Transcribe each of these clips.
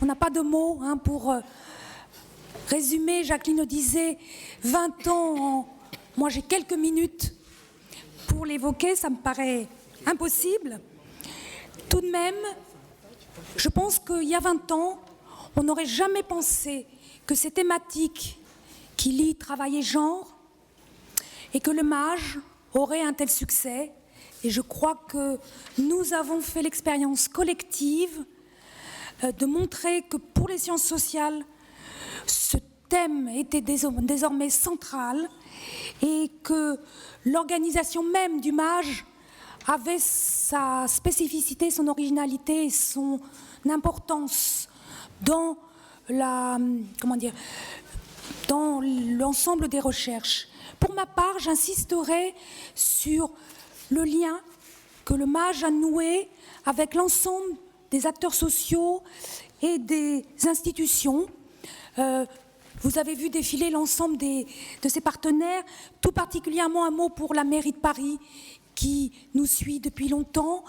n'a pas de mots pour résumer. Jacqueline disait 20 ans, moi j'ai quelques minutes pour l'évoquer, ça me paraît impossible. Tout de même, je pense qu'il y a 20 ans, on n'aurait jamais pensé que ces thématiques qui lient travail et genre et que le MAJ aurait un tel succès. Et je crois que nous avons fait l'expérience collective de montrer que pour les sciences sociales, ce thème était désormais central et que l'organisation même du MAJ avait sa spécificité, son originalité et son importance dans dans l'ensemble des recherches. Pour ma part, j'insisterai sur le lien que le MAJ a noué avec l'ensemble des acteurs sociaux et des institutions. Vous avez vu défiler l'ensemble de ces partenaires, tout particulièrement un mot pour la mairie de Paris qui nous suit depuis longtemps,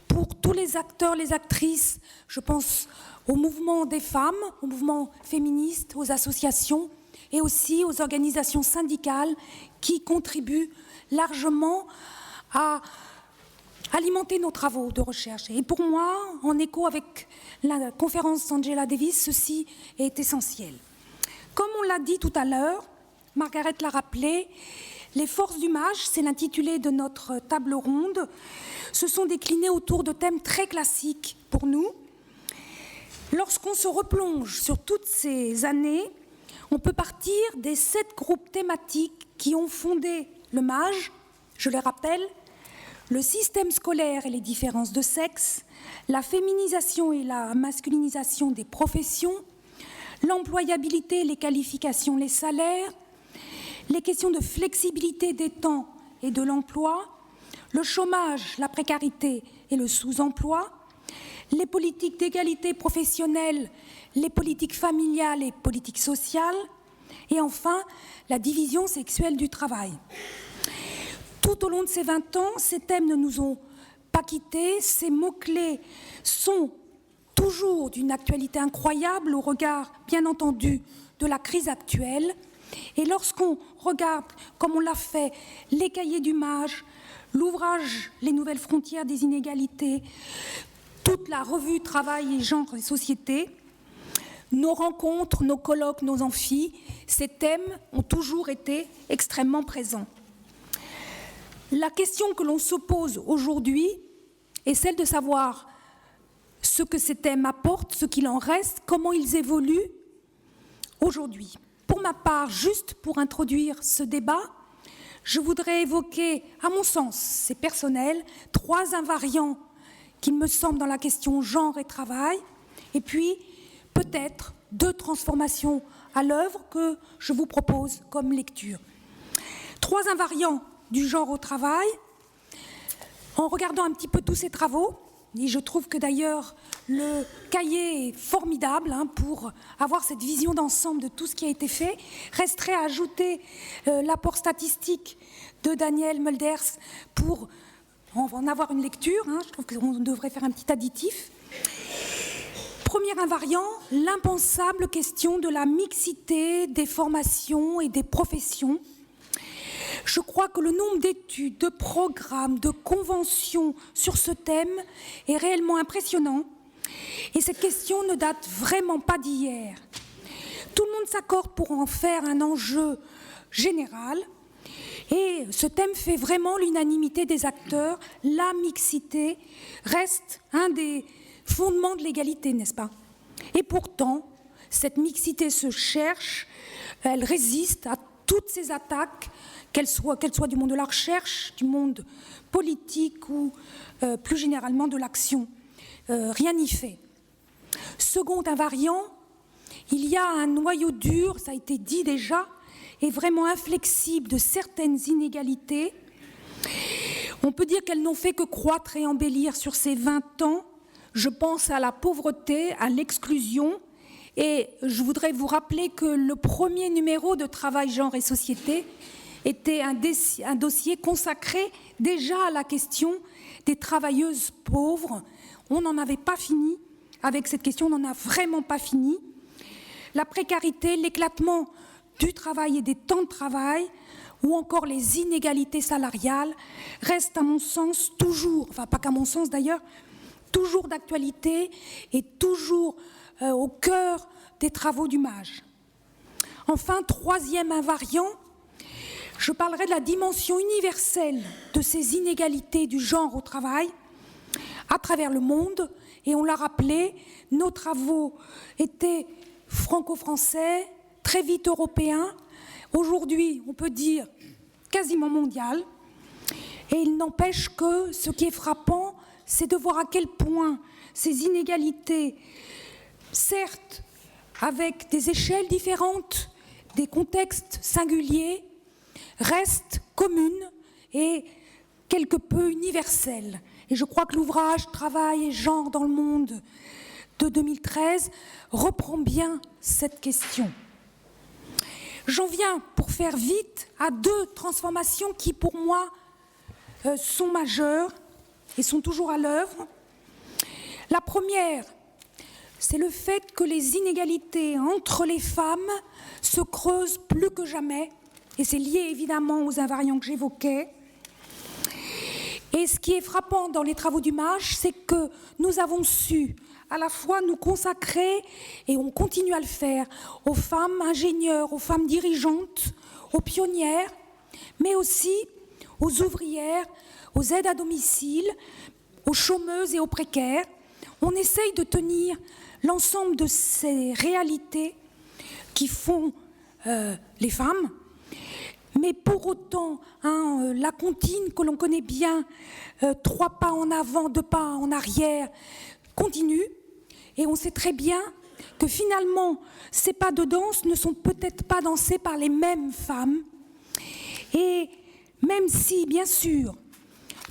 pour tous les acteurs, les actrices, je pense au mouvement des femmes, au mouvement féministe, aux associations et aussi aux organisations syndicales qui contribuent largement à alimenter nos travaux de recherche. Et pour moi, en écho avec la conférence d'Angela Davis, ceci est essentiel. Comme on l'a dit tout à l'heure, Margaret l'a rappelé, les forces du MAJ, c'est l'intitulé de notre table ronde, se sont déclinées autour de thèmes très classiques pour nous. Lorsqu'on se replonge sur toutes ces années, on peut partir des 7 groupes thématiques qui ont fondé le MAJ, je les rappelle, le système scolaire et les différences de sexe, la féminisation et la masculinisation des professions, l'employabilité, les qualifications, les salaires, les questions de flexibilité des temps et de l'emploi, le chômage, la précarité et le sous-emploi, les politiques d'égalité professionnelle, les politiques familiales et politiques sociales, et enfin la division sexuelle du travail. Tout au long de ces 20 ans, ces thèmes ne nous ont pas quittés, ces mots-clés sont toujours d'une actualité incroyable au regard, bien entendu, de la crise actuelle. Et lorsqu'on regarde, comme on l'a fait, les cahiers du MAJ, l'ouvrage « Les nouvelles frontières des inégalités », toute la revue « Travail et genre et société », nos rencontres, nos colloques, nos amphis, ces thèmes ont toujours été extrêmement présents. La question que l'on se pose aujourd'hui est celle de savoir ce que ces thèmes apportent, ce qu'il en reste, comment ils évoluent aujourd'hui. Pour ma part, juste pour introduire ce débat, je voudrais évoquer, à mon sens, c'est personnel, 3 invariants qui me semblent dans la question genre et travail, et puis peut-être 2 transformations à l'œuvre que je vous propose comme lecture. 3 invariants du genre au travail. En regardant un petit peu tous ces travaux, et je trouve que d'ailleurs le cahier est formidable pour avoir cette vision d'ensemble de tout ce qui a été fait, resterait à ajouter l'apport statistique de Daniel Mulders pour en avoir une lecture. Je trouve qu'on devrait faire un petit additif. Premier invariant, l'impensable question de la mixité des formations et des professions. Je crois que le nombre d'études, de programmes, de conventions sur ce thème est réellement impressionnant. Et cette question ne date vraiment pas d'hier. Tout le monde s'accorde pour en faire un enjeu général. Et ce thème fait vraiment l'unanimité des acteurs. La mixité reste un des fondements de l'égalité, n'est-ce pas? Et pourtant, cette mixité se cherche, elle résiste à toutes ces attaques, qu'elles soient du monde de la recherche, du monde politique ou plus généralement de l'action. Rien n'y fait. Second invariant, il y a un noyau dur, ça a été dit déjà, et vraiment inflexible de certaines inégalités. On peut dire qu'elles n'ont fait que croître et embellir sur ces 20 ans. Je pense à la pauvreté, à l'exclusion, et je voudrais vous rappeler que le premier numéro de Travail, genre et société était un dossier consacré déjà à la question des travailleuses pauvres. On n'en avait pas fini avec cette question, on n'en a vraiment pas fini. La précarité, l'éclatement du travail et des temps de travail, ou encore les inégalités salariales, restent à mon sens toujours, enfin pas qu'à mon sens d'ailleurs, toujours d'actualité et toujours au cœur des travaux du MAJ. Enfin, troisième invariant, je parlerai de la dimension universelle de ces inégalités du genre au travail à travers le monde. Et on l'a rappelé, nos travaux étaient franco-français, très vite européens. Aujourd'hui, on peut dire quasiment mondial. Et il n'empêche que ce qui est frappant, c'est de voir à quel point ces inégalités, certes avec des échelles différentes, des contextes singuliers, restent communes et quelque peu universelles. Et je crois que l'ouvrage « Travail et genre dans le monde » de 2013 reprend bien cette question. J'en viens, pour faire vite, à deux transformations qui, pour moi, sont majeures et sont toujours à l'œuvre. La première, c'est le fait que les inégalités entre les femmes se creusent plus que jamais, et c'est lié évidemment aux invariants que j'évoquais. Et ce qui est frappant dans les travaux du MAJ, c'est que nous avons su à la fois nous consacrer, et on continue à le faire, aux femmes ingénieures, aux femmes dirigeantes, aux pionnières, mais aussi aux ouvrières, aux aides à domicile, aux chômeuses et aux précaires. On essaye de tenir l'ensemble de ces réalités qui font les femmes, mais pour autant, la comptine que l'on connaît bien, 3 pas en avant, 2 pas en arrière, continue, et on sait très bien que finalement, ces pas de danse ne sont peut-être pas dansés par les mêmes femmes, et même si, bien sûr,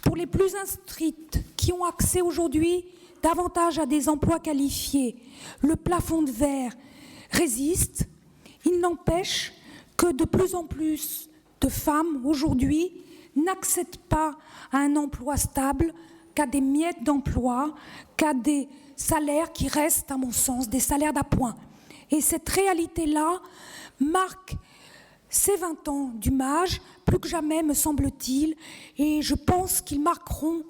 pour les plus instruites qui ont accès aujourd'hui davantage à des emplois qualifiés, le plafond de verre résiste, il n'empêche que de plus en plus de femmes aujourd'hui n'accèdent pas à un emploi stable, qu'à des miettes d'emploi, qu'à des salaires qui restent, à mon sens, des salaires d'appoint. Et cette réalité-là marque ces 20 ans du MAJ, plus que jamais, me semble-t-il, et je pense qu'ils marqueront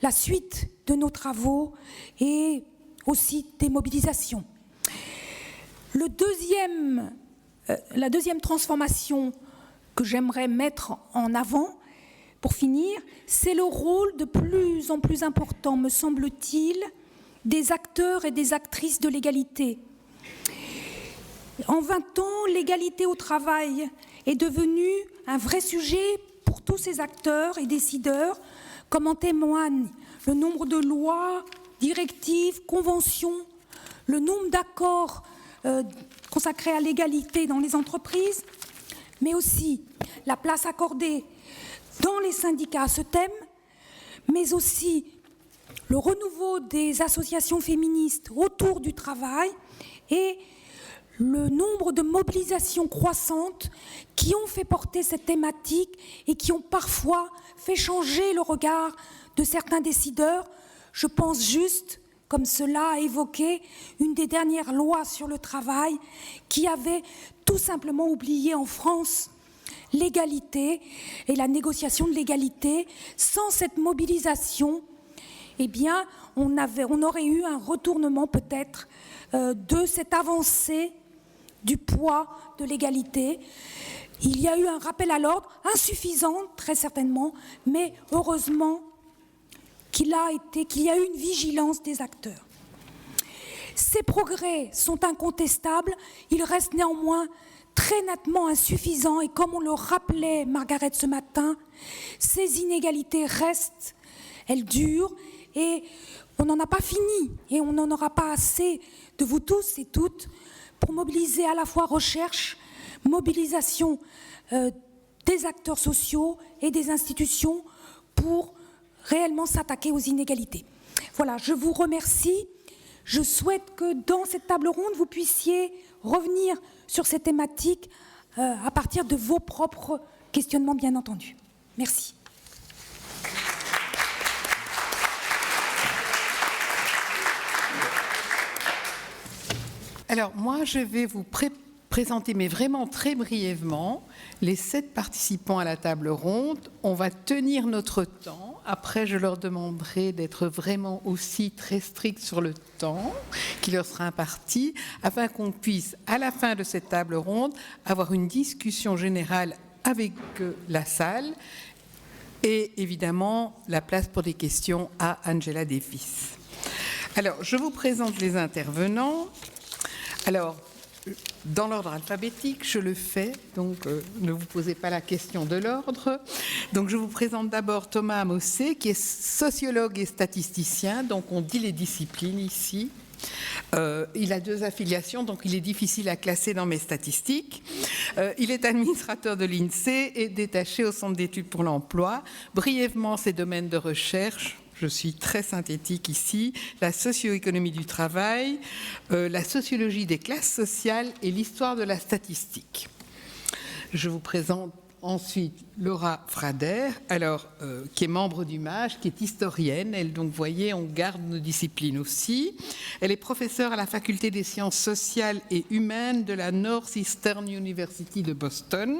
la suite de nos travaux et aussi des mobilisations. La deuxième transformation que j'aimerais mettre en avant, pour finir, c'est le rôle de plus en plus important, me semble-t-il, des acteurs et des actrices de l'égalité. En 20 ans, l'égalité au travail est devenue un vrai sujet pour tous ces acteurs et décideurs, comme en témoigne le nombre de lois, directives, conventions, le nombre d'accords consacrés à l'égalité dans les entreprises, mais aussi la place accordée dans les syndicats à ce thème, mais aussi le renouveau des associations féministes autour du travail et le nombre de mobilisations croissantes qui ont fait porter cette thématique et qui ont parfois fait changer le regard de certains décideurs. Je pense juste, comme cela a évoqué, une des dernières lois sur le travail qui avait tout simplement oublié en France l'égalité et la négociation de l'égalité. Sans cette mobilisation, eh bien, on aurait eu un retournement peut-être de cette avancée du poids de l'égalité. Il y a eu un rappel à l'ordre, insuffisant très certainement, mais heureusement qu'il y a eu une vigilance des acteurs. Ces progrès sont incontestables, ils restent néanmoins très nettement insuffisants et comme on le rappelait, Margaret, ce matin, ces inégalités restent, elles durent et on n'en a pas fini et on n'en aura pas assez de vous tous et toutes pour mobiliser à la fois recherche, mobilisation des acteurs sociaux et des institutions pour réellement s'attaquer aux inégalités. Voilà, je vous remercie. Je souhaite que dans cette table ronde, vous puissiez revenir sur ces thématiques à partir de vos propres questionnements, bien entendu. Merci. Alors, moi, je vais vous présenter, mais vraiment très brièvement, les 7 participants à la table ronde. On va tenir notre temps. Après, je leur demanderai d'être vraiment aussi très stricts sur le temps qui leur sera imparti, afin qu'on puisse, à la fin de cette table ronde, avoir une discussion générale avec la salle et évidemment la place pour des questions à Angela Davis. Alors, je vous présente les intervenants. Alors, dans l'ordre alphabétique, je le fais, donc ne vous posez pas la question de l'ordre. Donc, je vous présente d'abord Thomas Amossé, qui est sociologue et statisticien, donc on dit les disciplines ici. Il a 2 affiliations, donc il est difficile à classer dans mes statistiques. Il est administrateur de l'INSEE et détaché au Centre d'études pour l'emploi. Brièvement, ses domaines de recherche, je suis très synthétique ici, la socio-économie du travail, la sociologie des classes sociales et l'histoire de la statistique. Je vous présente ensuite Laura Frader, alors, qui est membre du MAGE, qui est historienne. Elle, donc, vous voyez, on garde nos disciplines aussi. Elle est professeure à la faculté des sciences sociales et humaines de la Northeastern University de Boston.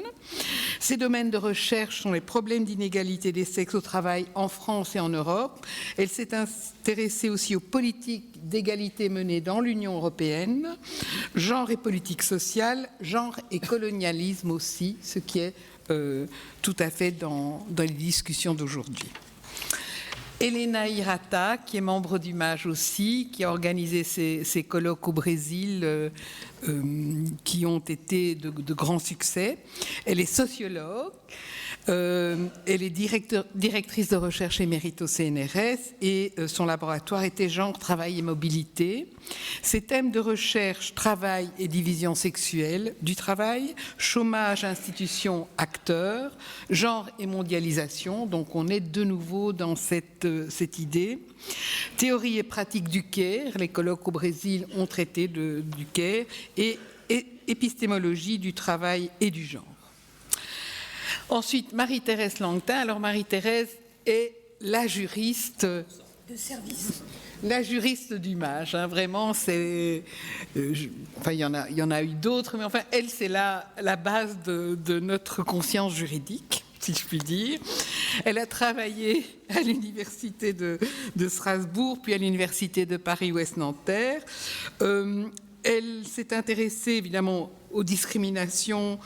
Ses domaines de recherche sont les problèmes d'inégalité des sexes au travail en France et en Europe. Elle s'est intéressée aussi aux politiques d'égalité menées dans l'Union européenne, genre et politique sociale, genre et colonialisme aussi, ce qui est tout à fait dans les discussions d'aujourd'hui. Elena Hirata, qui est membre du MAGE aussi, qui a organisé ces colloques au Brésil qui ont été de grands succès. Elle est sociologue, elle est directrice de recherche émérite au CNRS et son laboratoire était genre, travail et mobilité. Ses thèmes de recherche, travail et division sexuelle du travail, chômage, institutions, acteurs, genre et mondialisation. Donc on est de nouveau dans cette idée. Théorie et pratique du care, les colloques au Brésil ont traité du care, et épistémologie du travail et du genre. Ensuite, Marie-Thérèse Langtin. Alors Marie-Thérèse est la juriste de service. La juriste du MAGE, hein, vraiment, c'est... enfin, il y en a eu d'autres, mais enfin, elle, c'est la base de notre conscience juridique, si je puis dire. Elle a travaillé à l'université de Strasbourg, puis à l'université de Paris-Ouest-Nanterre. Elle s'est intéressée, évidemment, aux discriminations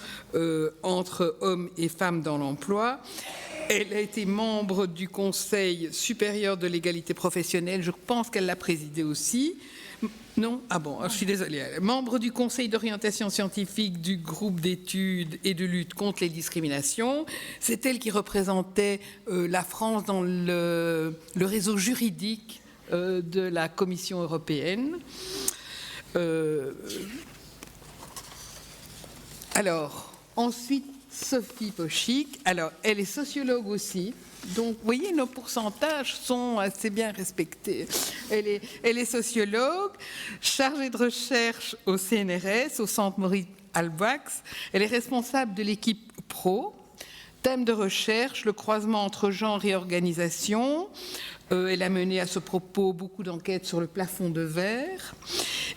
entre hommes et femmes dans l'emploi. Elle a été membre du Conseil supérieur de l'égalité professionnelle. Je pense qu'elle l'a présidé aussi. Non? Ah bon, je suis désolée. Membre du Conseil d'orientation scientifique du groupe d'études et de lutte contre les discriminations. C'est elle qui représentait la France dans le réseau juridique de la Commission européenne. Alors, ensuite, Sophie Pochic. Alors, elle est sociologue aussi. Donc, vous voyez, nos pourcentages sont assez bien respectés. Elle est sociologue, chargée de recherche au CNRS, au Centre Maurice Halbwachs. Elle est responsable de l'équipe Pro. Thème de recherche, le croisement entre genre et organisation. Elle a mené à ce propos beaucoup d'enquêtes sur le plafond de verre.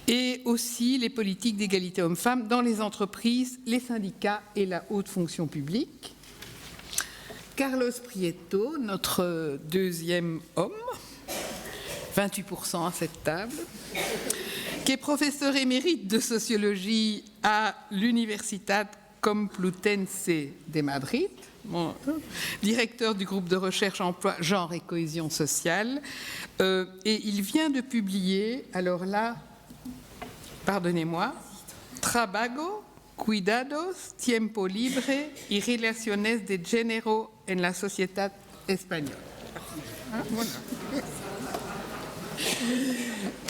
Et aussi les politiques d'égalité hommes-femmes dans les entreprises, les syndicats et la haute fonction publique. Carlos Prieto, notre deuxième homme, 28% à cette table, qui est professeur émérite de sociologie à l'Universidad Complutense de Madrid, directeur du groupe de recherche emploi, genre et cohésion sociale. Et il vient de publier, alors là, pardonnez-moi, Trabajo, Cuidados, Tiempo Libre y Relaciones de Género en la Sociedad Espagnole. Hein, voilà.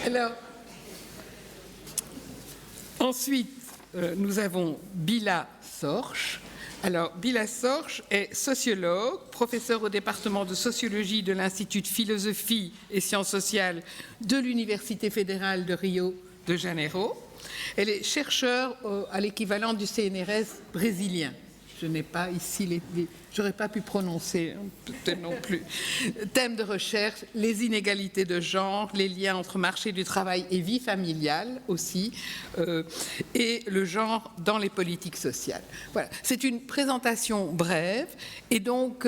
Alors, ensuite, nous avons Bila Sorch. Alors, Bila Sorch est sociologue, professeur au département de sociologie de l'Institut de philosophie et sciences sociales de l'Université fédérale de Rio de Janeiro. Elle est chercheure à l'équivalent du CNRS brésilien. je n'ai pas ici j'aurais pas pu prononcer peut-être non plus. Thème de recherche, les inégalités de genre, les liens entre marché du travail et vie familiale aussi, et le genre dans les politiques sociales. Voilà, c'est une présentation brève, et donc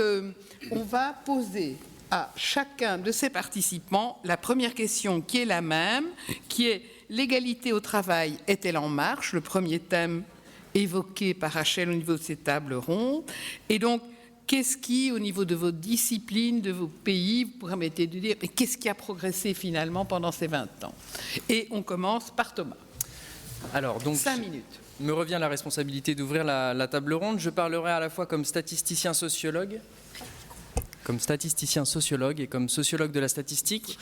on va poser à chacun de ces participants la première question qui est la même, qui est: l'égalité au travail est-elle en marche? Le premier thème évoqué par Rachel au niveau de ces tables rondes. Et donc, qu'est-ce qui, au niveau de vos disciplines, de vos pays, vous permettez de dire, mais qu'est-ce qui a progressé finalement pendant ces 20 ans? Et on commence par Thomas. Alors, donc, 5 minutes. Me revient la responsabilité d'ouvrir la table ronde. Je parlerai à la fois comme statisticien sociologue et comme sociologue de la statistique.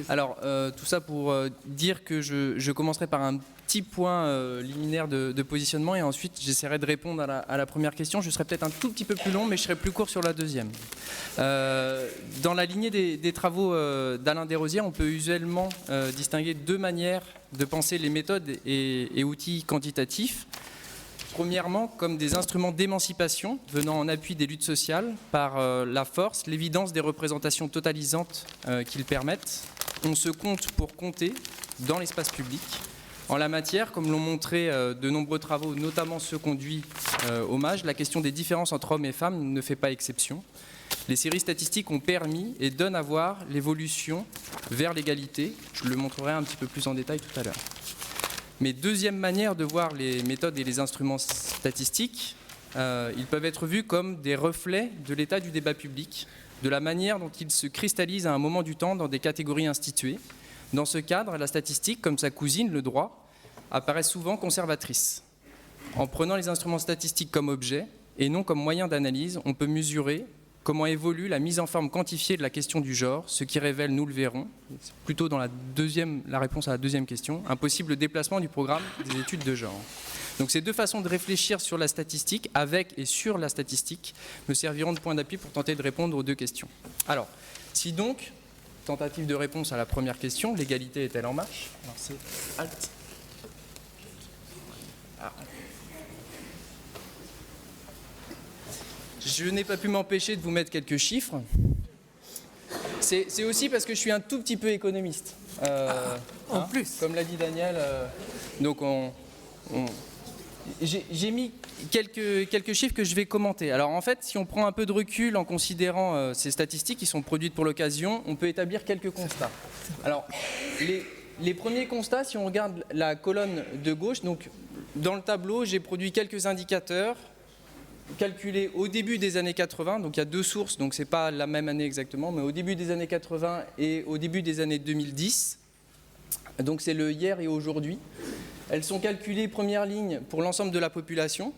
Alors, tout ça pour dire que je commencerai par un petit point liminaire de positionnement, et ensuite j'essaierai de répondre à la première question. Je serai peut-être un tout petit peu plus long, mais je serai plus court sur la deuxième. Dans la lignée des travaux d'Alain Desrosières, on peut usuellement distinguer deux manières de penser les méthodes et outils quantitatifs. Premièrement, comme des instruments d'émancipation venant en appui des luttes sociales par la force, l'évidence des représentations totalisantes qu'ils permettent. On se compte pour compter dans l'espace public. En la matière, comme l'ont montré de nombreux travaux, notamment ceux conduits au MAGE, la question des différences entre hommes et femmes ne fait pas exception. Les séries statistiques ont permis et donnent à voir l'évolution vers l'égalité. Je le montrerai un petit peu plus en détail tout à l'heure. Mais deuxième manière de voir les méthodes et les instruments statistiques, ils peuvent être vus comme des reflets de l'état du débat public, de la manière dont il se cristallise à un moment du temps dans des catégories instituées. Dans ce cadre, la statistique, comme sa cousine, le droit, apparaît souvent conservatrice. En prenant les instruments statistiques comme objet et non comme moyen d'analyse, on peut mesurer comment évolue la mise en forme quantifiée de la question du genre, ce qui révèle, nous le verrons, plutôt dans la réponse à la deuxième question, un possible déplacement du programme des études de genre. Donc ces deux façons de réfléchir sur la statistique, avec et sur la statistique, me serviront de point d'appui pour tenter de répondre aux deux questions. Alors, si donc, tentative de réponse à la première question, l'égalité est-elle en marche? Alors c'est Alt. Ah. Je n'ai pas pu m'empêcher de vous mettre quelques chiffres. C'est aussi parce que je suis un tout petit peu économiste. En plus. Comme l'a dit Daniel. Donc j'ai mis quelques chiffres que je vais commenter. Alors en fait, si on prend un peu de recul en considérant ces statistiques qui sont produites pour l'occasion, on peut établir quelques constats. Alors les premiers constats, si on regarde la colonne de gauche, donc dans le tableau, j'ai produit quelques indicateurs calculés au début des années 80, donc il y a deux sources, donc c'est pas la même année exactement, mais au début des années 80 et au début des années 2010, donc c'est le hier et aujourd'hui. Elles sont calculées première ligne pour l'ensemble de la population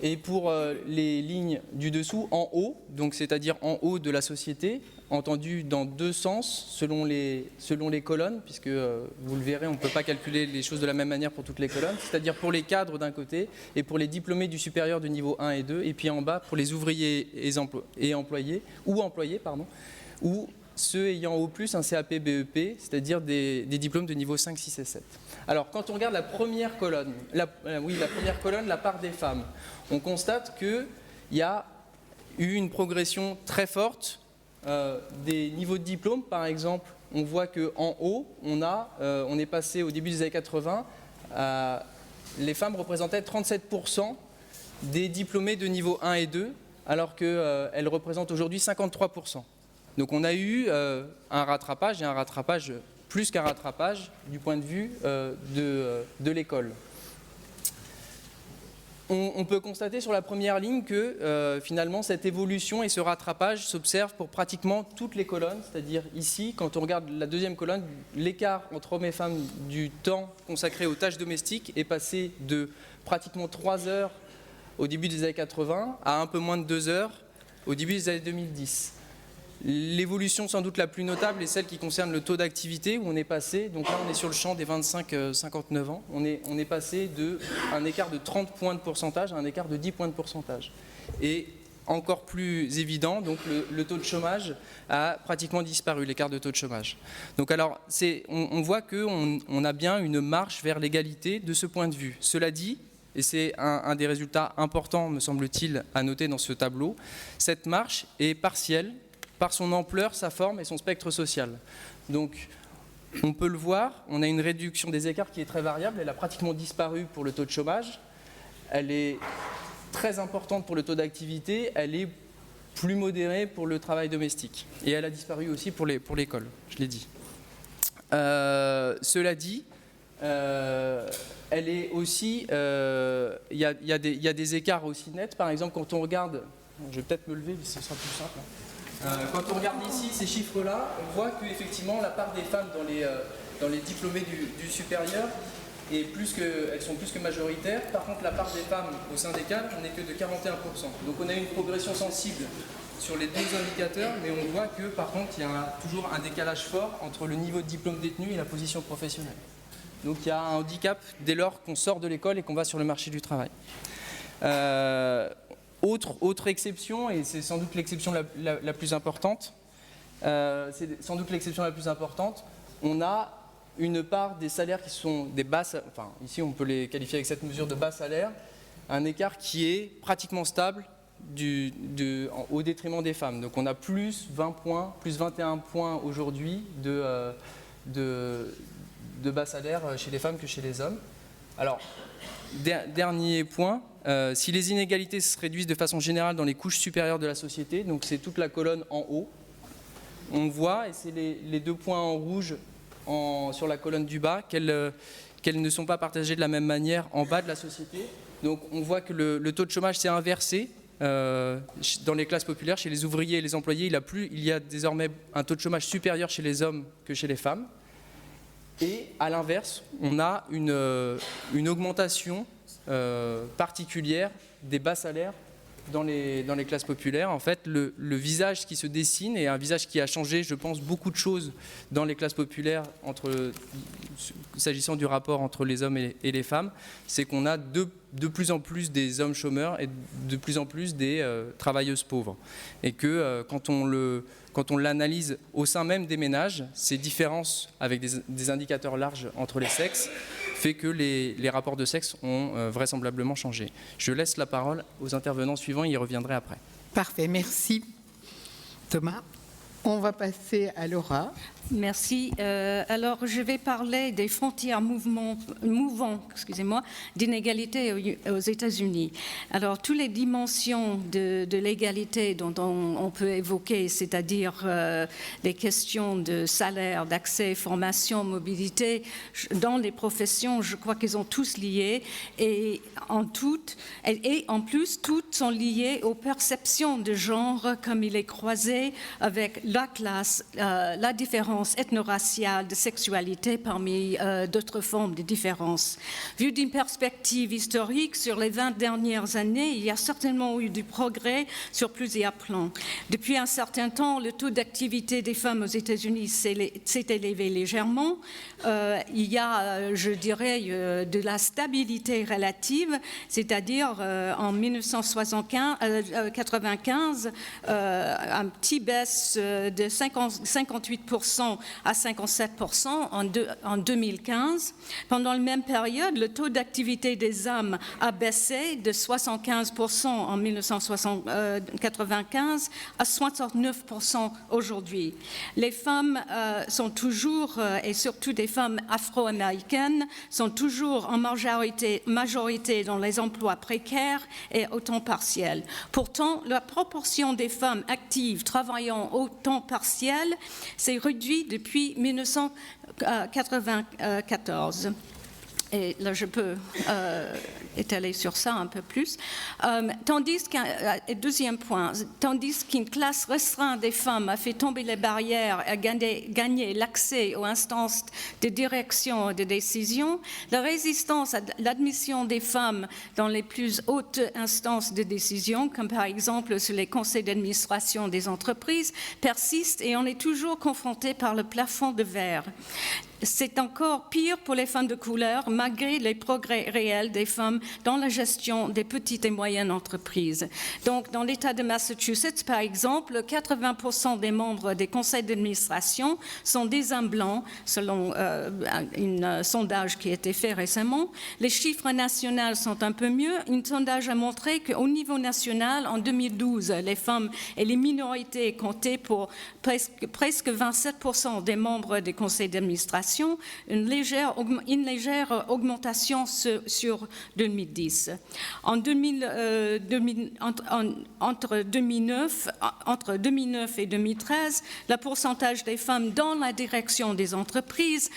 et pour les lignes du dessous en haut, donc c'est-à-dire en haut de la société, entendu dans deux sens selon les colonnes, puisque vous le verrez, on ne peut pas calculer les choses de la même manière pour toutes les colonnes, c'est-à-dire pour les cadres d'un côté et pour les diplômés du supérieur de niveau 1 et 2, et puis en bas pour les ouvriers et employés, ou ceux ayant au plus un CAP BEP, c'est-à-dire des diplômes de niveau 5, 6 et 7. Alors, quand on regarde la première colonne, la part des femmes, on constate qu'il y a eu une progression très forte des niveaux de diplôme. Par exemple, on voit qu'en haut, on est passé au début des années 80, les femmes représentaient 37% des diplômés de niveau 1 et 2, alors qu'elles représentent aujourd'hui 53%. Donc on a eu un rattrapage, et un rattrapage plus qu'un rattrapage du point de vue de l'école. On peut constater sur la première ligne que finalement cette évolution et ce rattrapage s'observent pour pratiquement toutes les colonnes, c'est-à-dire ici, quand on regarde la deuxième colonne, l'écart entre hommes et femmes du temps consacré aux tâches domestiques est passé de pratiquement 3 heures au début des années 80 à un peu moins de 2 heures au début des années 2010. L'évolution sans doute la plus notable est celle qui concerne le taux d'activité, où on est passé, donc là on est sur le champ des 25-59 ans, on est passé d'un écart de 30 points de pourcentage à un écart de 10 points de pourcentage. Et encore plus évident, donc le taux de chômage a pratiquement disparu, l'écart de taux de chômage. Donc alors on voit qu'on a bien une marche vers l'égalité de ce point de vue. Cela dit, et c'est un des résultats importants, me semble-t-il, à noter dans ce tableau, cette marche est partielle par son ampleur, sa forme et son spectre social. Donc, on peut le voir, on a une réduction des écarts qui est très variable, elle a pratiquement disparu pour le taux de chômage, elle est très importante pour le taux d'activité, elle est plus modérée pour le travail domestique. Et elle a disparu aussi pour l'école, je l'ai dit. Cela dit, elle est aussi, il y a des écarts aussi nets. Par exemple, quand on regarde, je vais peut-être me lever, ce sera plus simple. Quand on regarde ici ces chiffres-là, on voit qu'effectivement la part des femmes dans les diplômés du supérieur elles sont plus que majoritaires. Par contre, la part des femmes au sein des cadres n'est que de 41%. Donc on a une progression sensible sur les deux indicateurs, mais on voit que par contre, il y a toujours un décalage fort entre le niveau de diplôme détenu et la position professionnelle. Donc il y a un handicap dès lors qu'on sort de l'école et qu'on va sur le marché du travail. Autre exception, et c'est sans doute l'exception la plus importante, on a une part des salaires qui sont des bas, enfin ici on peut les qualifier avec cette mesure de bas salaire, un écart qui est pratiquement stable au détriment des femmes. Donc on a plus 20 points, plus 21 points aujourd'hui de bas salaire chez les femmes que chez les hommes. Alors, dernier point, si les inégalités se réduisent de façon générale dans les couches supérieures de la société, donc c'est toute la colonne en haut, on voit, et c'est les deux points en rouge sur la colonne du bas, qu'elles ne sont pas partagées de la même manière en bas de la société. Donc on voit que le taux de chômage s'est inversé dans les classes populaires, chez les ouvriers et les employés. Il y a désormais un taux de chômage supérieur chez les hommes que chez les femmes. Et à l'inverse, on a une augmentation particulière des bas salaires dans les classes populaires. En fait, le visage qui se dessine est un visage qui a changé, je pense, beaucoup de choses dans les classes populaires s'agissant du rapport entre les hommes et les femmes. C'est qu'on a de plus en plus des hommes chômeurs et de plus en plus des travailleuses pauvres. Et que quand on l'analyse au sein même des ménages, ces différences avec des indicateurs larges entre les sexes fait que les rapports de sexe ont vraisemblablement changé. Je laisse la parole aux intervenants suivants, y reviendrai après. Parfait, merci Thomas. On va passer à Laura. Merci. Alors, je vais parler des frontières mouvants d'inégalité aux États-Unis. Alors, toutes les dimensions de l'égalité dont on peut évoquer, c'est-à-dire les questions de salaire, d'accès, formation, mobilité, dans les professions, je crois qu'ils sont tous liés et en plus, toutes sont liées aux perceptions de genre comme il est croisé avec la classe, la différence ethno-raciale, de sexualité parmi d'autres formes de différences. Vu d'une perspective historique, sur les 20 dernières années, il y a certainement eu du progrès sur plusieurs plans. Depuis un certain temps, le taux d'activité des femmes aux États-Unis s'est élevé légèrement. Il y a, je dirais, de la stabilité relative, c'est-à-dire en 1995, un petit baisse de 58% à 57% en 2015. Pendant la même période, le taux d'activité des hommes a baissé de 75% en 1995 à 69% aujourd'hui. Les femmes sont toujours, et surtout des femmes afro-américaines, sont toujours en majorité dans les emplois précaires et au temps partiel. Pourtant, la proportion des femmes actives travaillant au temps partiel s'est réduite depuis 1994. Et là, je peux étaler sur ça un peu plus. Deuxième point, tandis qu'une classe restreinte des femmes a fait tomber les barrières et gagné l'accès aux instances de direction et de décision, la résistance à l'admission des femmes dans les plus hautes instances de décision, comme par exemple sur les conseils d'administration des entreprises, persiste et on est toujours confronté par le plafond de verre. c'est encore pire pour les femmes de couleur, malgré les progrès réels des femmes dans la gestion des petites et moyennes entreprises. Donc, dans l'État de Massachusetts, par exemple, 80% des membres des conseils d'administration sont des hommes blancs, selon un sondage qui a été fait récemment. Les chiffres nationaux sont un peu mieux. Un sondage a montré qu'au niveau national, en 2012, les femmes et les minorités comptaient pour presque 27% des membres des conseils d'administration, une légère augmentation sur 2010. Entre 2009 et 2013, le pourcentage des femmes dans la direction des entreprises,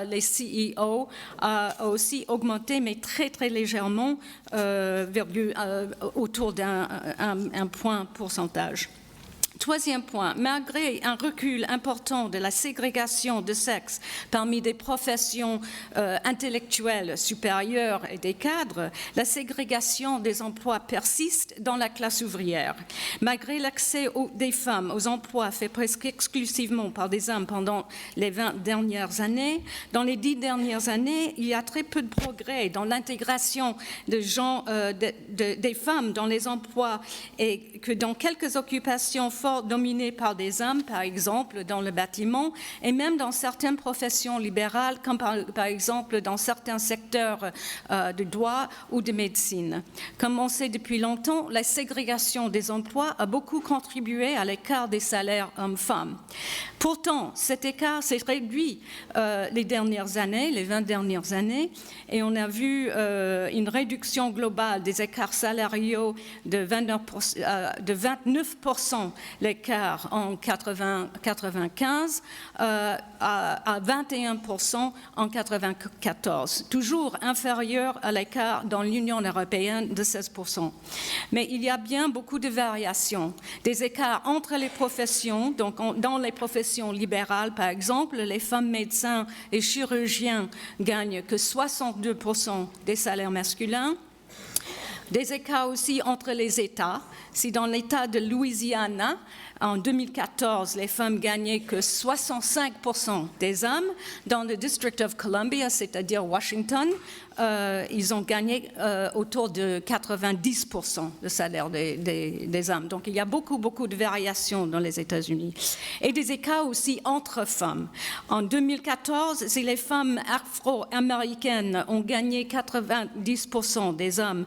les CEO, a aussi augmenté, mais très, très légèrement, autour d'un point pourcentage. Troisième point, malgré un recul important de la ségrégation de sexe parmi des professions intellectuelles supérieures et des cadres, la ségrégation des emplois persiste dans la classe ouvrière. Malgré l'accès des femmes aux emplois fait presque exclusivement par des hommes pendant les 20 dernières années, dans les 10 dernières années, il y a très peu de progrès dans l'intégration des femmes dans les emplois et que dans quelques occupations fortes dominés par des hommes, par exemple dans le bâtiment, et même dans certaines professions libérales, comme par exemple dans certains secteurs de droit ou de médecine. Comme on sait depuis longtemps, la ségrégation des emplois a beaucoup contribué à l'écart des salaires hommes-femmes. Pourtant, cet écart s'est réduit les dernières années, les 20 dernières années, et on a vu une réduction globale des écarts salariaux de 29% l'écart en 1995 à 21% en 1994, toujours inférieur à l'écart dans l'Union européenne de 16%. Mais il y a bien beaucoup de variations, des écarts entre les professions, donc dans les professions libérales, par exemple, les femmes médecins et chirurgiens gagnent que 62% des salaires masculins. Des écarts aussi entre les États. Si dans l'État de Louisiana, en 2014, les femmes gagnaient que 65% des hommes, dans le District of Columbia, c'est-à-dire Washington, ils ont gagné autour de 90% de salaire des hommes. Donc, il y a beaucoup de variations dans les États-Unis. Et des écarts aussi entre femmes. En 2014, si les femmes afro-américaines ont gagné 90% des hommes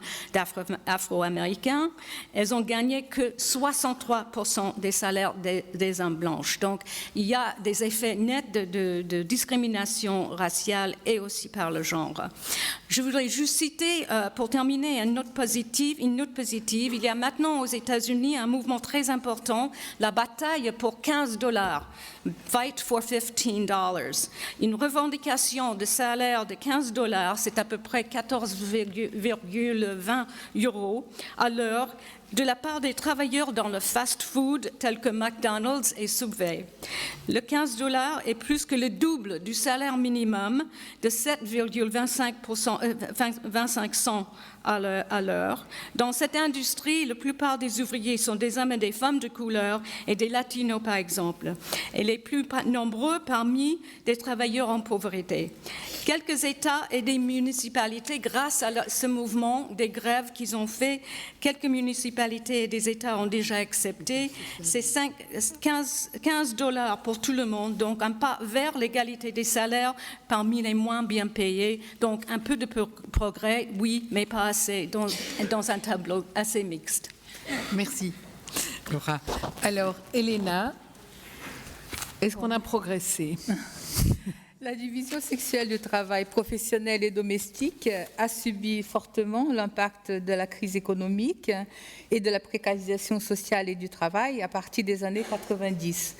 afro-américains, elles ont gagné que 63% des salaires des hommes blanches. Donc, il y a des effets nets de discrimination raciale et aussi par le genre. Je voudrais juste citer, pour terminer, une note positive. Il y a maintenant aux États-Unis un mouvement très important, la bataille pour $15. Fight for $15. Une revendication de salaire de $15, c'est à peu près 14,20 € à l'heure, de la part des travailleurs dans le fast-food tels que McDonald's et Subway. Le $15 est plus que le double du salaire minimum de 7,25 cents à l'heure. Dans cette industrie, la plupart des ouvriers sont des hommes et des femmes de couleur et des latinos, par exemple, et les plus nombreux parmi des travailleurs en pauvreté. Quelques États et des municipalités, grâce à ce mouvement des grèves qu'ils ont fait, quelques municipalités et des États ont déjà accepté. C'est $15 pour tout le monde, donc un pas vers l'égalité des salaires parmi les moins bien payés. Donc un peu de progrès, oui, mais pas assez, dans un tableau assez mixte. Merci, Laura. Alors, Elena, est-ce qu'on a progressé ? La division sexuelle du travail professionnel et domestique a subi fortement l'impact de la crise économique et de la précarisation sociale et du travail à partir des années 90.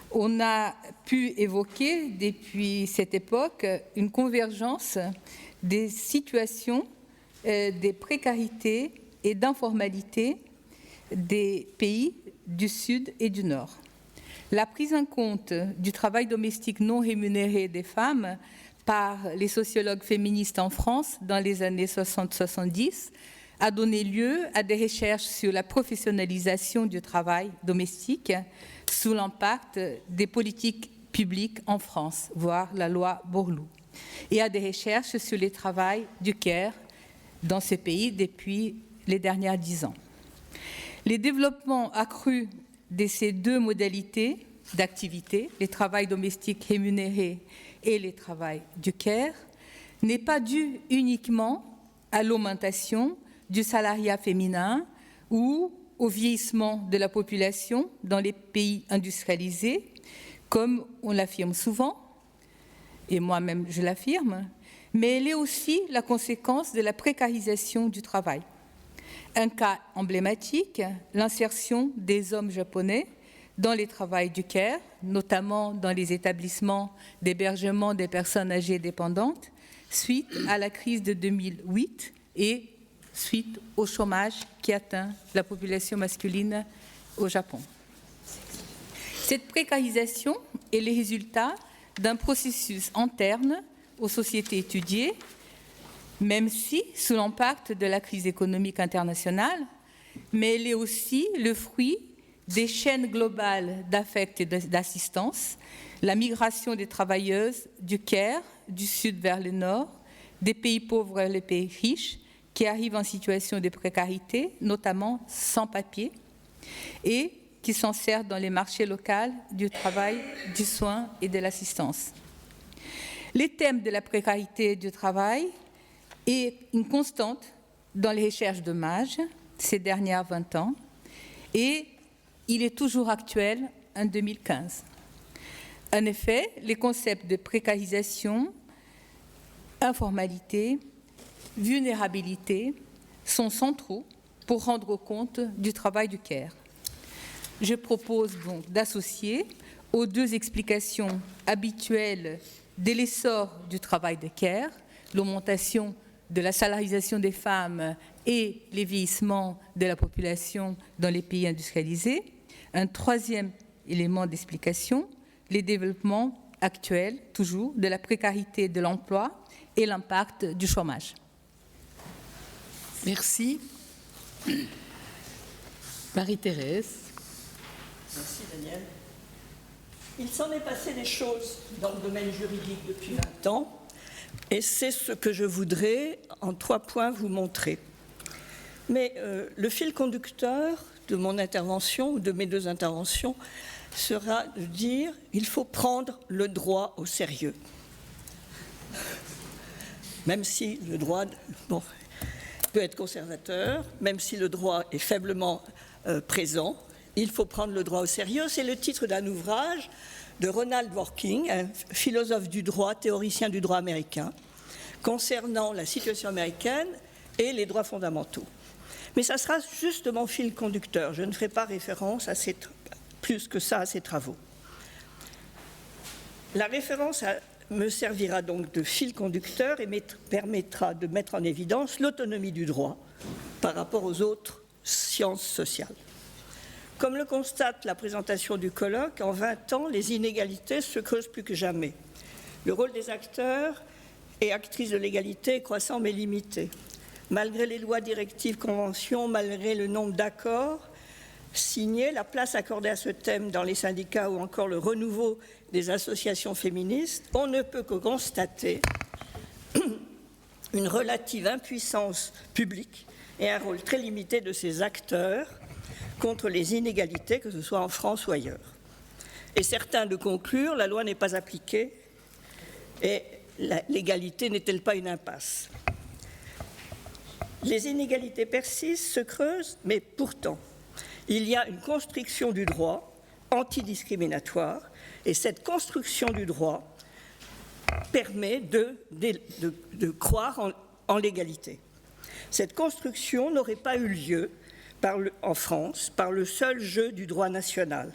On a pu évoquer depuis cette époque une convergence des situations, des précarités et d'informalité des pays du Sud et du Nord. La prise en compte du travail domestique non rémunéré des femmes par les sociologues féministes en France dans les années 60-70 a donné lieu à des recherches sur la professionnalisation du travail domestique sous l'impact des politiques publique en France, voire la loi Borloo, et à des recherches sur le travail du care dans ce pays depuis les dernières 10 ans. Les développements accrus de ces deux modalités d'activité, le travail domestique rémunéré et le travail du care, n'est pas dû uniquement à l'augmentation du salariat féminin ou au vieillissement de la population dans les pays industrialisés, comme on l'affirme souvent, et moi-même je l'affirme, mais elle est aussi la conséquence de la précarisation du travail. Un cas emblématique, l'insertion des hommes japonais dans les travails du care, notamment dans les établissements d'hébergement des personnes âgées dépendantes, suite à la crise de 2008 et suite au chômage qui atteint la population masculine au Japon. Cette précarisation est le résultat d'un processus interne aux sociétés étudiées, même si sous l'impact de la crise économique internationale, mais elle est aussi le fruit des chaînes globales d'affect et d'assistance, la migration des travailleuses du care, du sud vers le nord, des pays pauvres vers les pays riches, qui arrivent en situation de précarité, notamment sans papier, et qui s'insèrent dans les marchés locaux du travail, du soin et de l'assistance. Les thèmes de la précarité du travail est une constante dans les recherches de MAGE ces dernières 20 ans, et il est toujours actuel en 2015. En effet, les concepts de précarisation, informalité, vulnérabilité sont centraux pour rendre compte du travail du care. Je propose donc d'associer aux deux explications habituelles de l'essor du travail de care, l'augmentation de la salarisation des femmes et les vieillissements de la population dans les pays industrialisés, un troisième élément d'explication, les développements actuels, toujours, de la précarité de l'emploi et l'impact du chômage. Merci. Marie-Thérèse. Merci Daniel. Il s'en est passé des choses dans le domaine juridique depuis 20 ans, et c'est ce que je voudrais, en 3 points, vous montrer. Mais le fil conducteur de mon intervention, ou de mes 2 interventions, sera de dire qu'il faut prendre le droit au sérieux. Même si le droit peut être conservateur, même si le droit est faiblement présent, il faut prendre le droit au sérieux. C'est le titre d'un ouvrage de Ronald Dworkin, un philosophe du droit, théoricien du droit américain, concernant la situation américaine et les droits fondamentaux. Mais ça sera juste mon fil conducteur. Je ne ferai pas référence plus que ça à ces travaux. La référence me servira donc de fil conducteur et permettra de mettre en évidence l'autonomie du droit par rapport aux autres sciences sociales. Comme le constate la présentation du colloque, en 20 ans, les inégalités se creusent plus que jamais. Le rôle des acteurs et actrices de l'égalité est croissant mais limité. Malgré les lois, directives, conventions, malgré le nombre d'accords signés, la place accordée à ce thème dans les syndicats ou encore le renouveau des associations féministes, on ne peut que constater une relative impuissance publique et un rôle très limité de ces acteurs contre les inégalités, que ce soit en France ou ailleurs. Et certains de conclure, la loi n'est pas appliquée et l'égalité n'est-elle pas une impasse? Les inégalités persistent, se creusent, mais pourtant, il y a une construction du droit antidiscriminatoire, et cette construction du droit permet de croire en l'égalité. Cette construction n'aurait pas eu lieu en France par le seul jeu du droit national,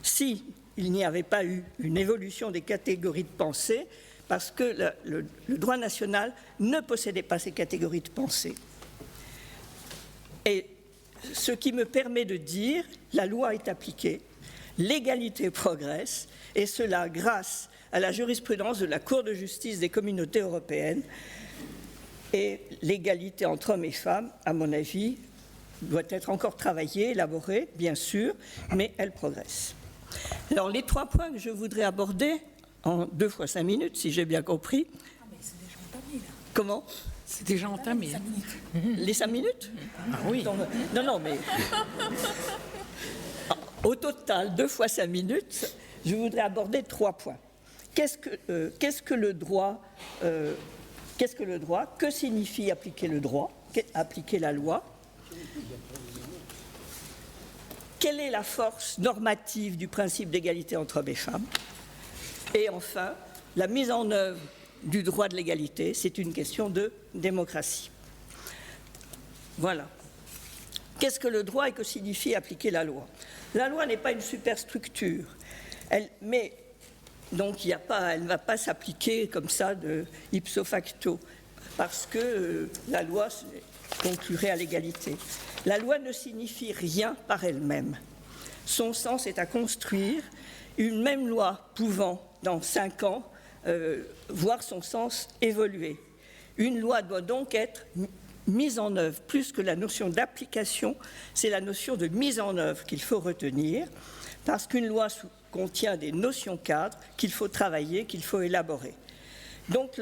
si il n'y avait pas eu une évolution des catégories de pensée, parce que le droit national ne possédait pas ces catégories de pensée. Et ce qui me permet de dire, la loi est appliquée, l'égalité progresse, et cela grâce à la jurisprudence de la Cour de justice des communautés européennes. Et l'égalité entre hommes et femmes, à mon avis, doit être encore travaillée, élaborée, bien sûr, mais elle progresse. Alors, les 3 points que je voudrais aborder en 2 fois 5 minutes, si j'ai bien compris. Ah, mais c'est déjà entamé, là. Comment? C'est déjà entamé. Les 5 minutes? Ah oui. Non, mais... Au total, 2 fois 5 minutes, je voudrais aborder 3 points. Qu'est-ce que le droit? Que signifie appliquer le droit? Appliquer la loi? Quelle est la force normative du principe d'égalité entre hommes et femmes? Et enfin, la mise en œuvre du droit de l'égalité, c'est une question de démocratie. Voilà. Qu'est-ce que le droit et que signifie appliquer la loi? La loi n'est pas une superstructure, donc elle ne va pas s'appliquer comme ça de ipso facto, parce que la loi conclurait à l'égalité. La loi ne signifie rien par elle-même. Son sens est à construire, une même loi pouvant, dans 5 ans, voir son sens évoluer. Une loi doit donc être mise en œuvre. Plus que la notion d'application, c'est la notion de mise en œuvre qu'il faut retenir, parce qu'une loi contient des notions cadres qu'il faut travailler, qu'il faut élaborer. Donc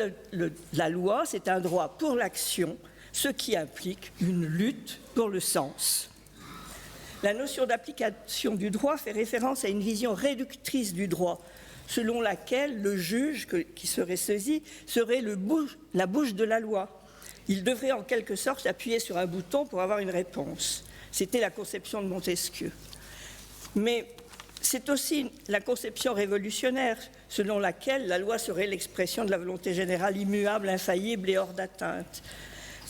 la loi, c'est un droit pour l'action, ce qui implique une lutte pour le sens. La notion d'application du droit fait référence à une vision réductrice du droit, selon laquelle le juge qui serait saisi serait la bouche de la loi. Il devrait en quelque sorte appuyer sur un bouton pour avoir une réponse. C'était la conception de Montesquieu. Mais c'est aussi la conception révolutionnaire, selon laquelle la loi serait l'expression de la volonté générale immuable, infaillible et hors d'atteinte.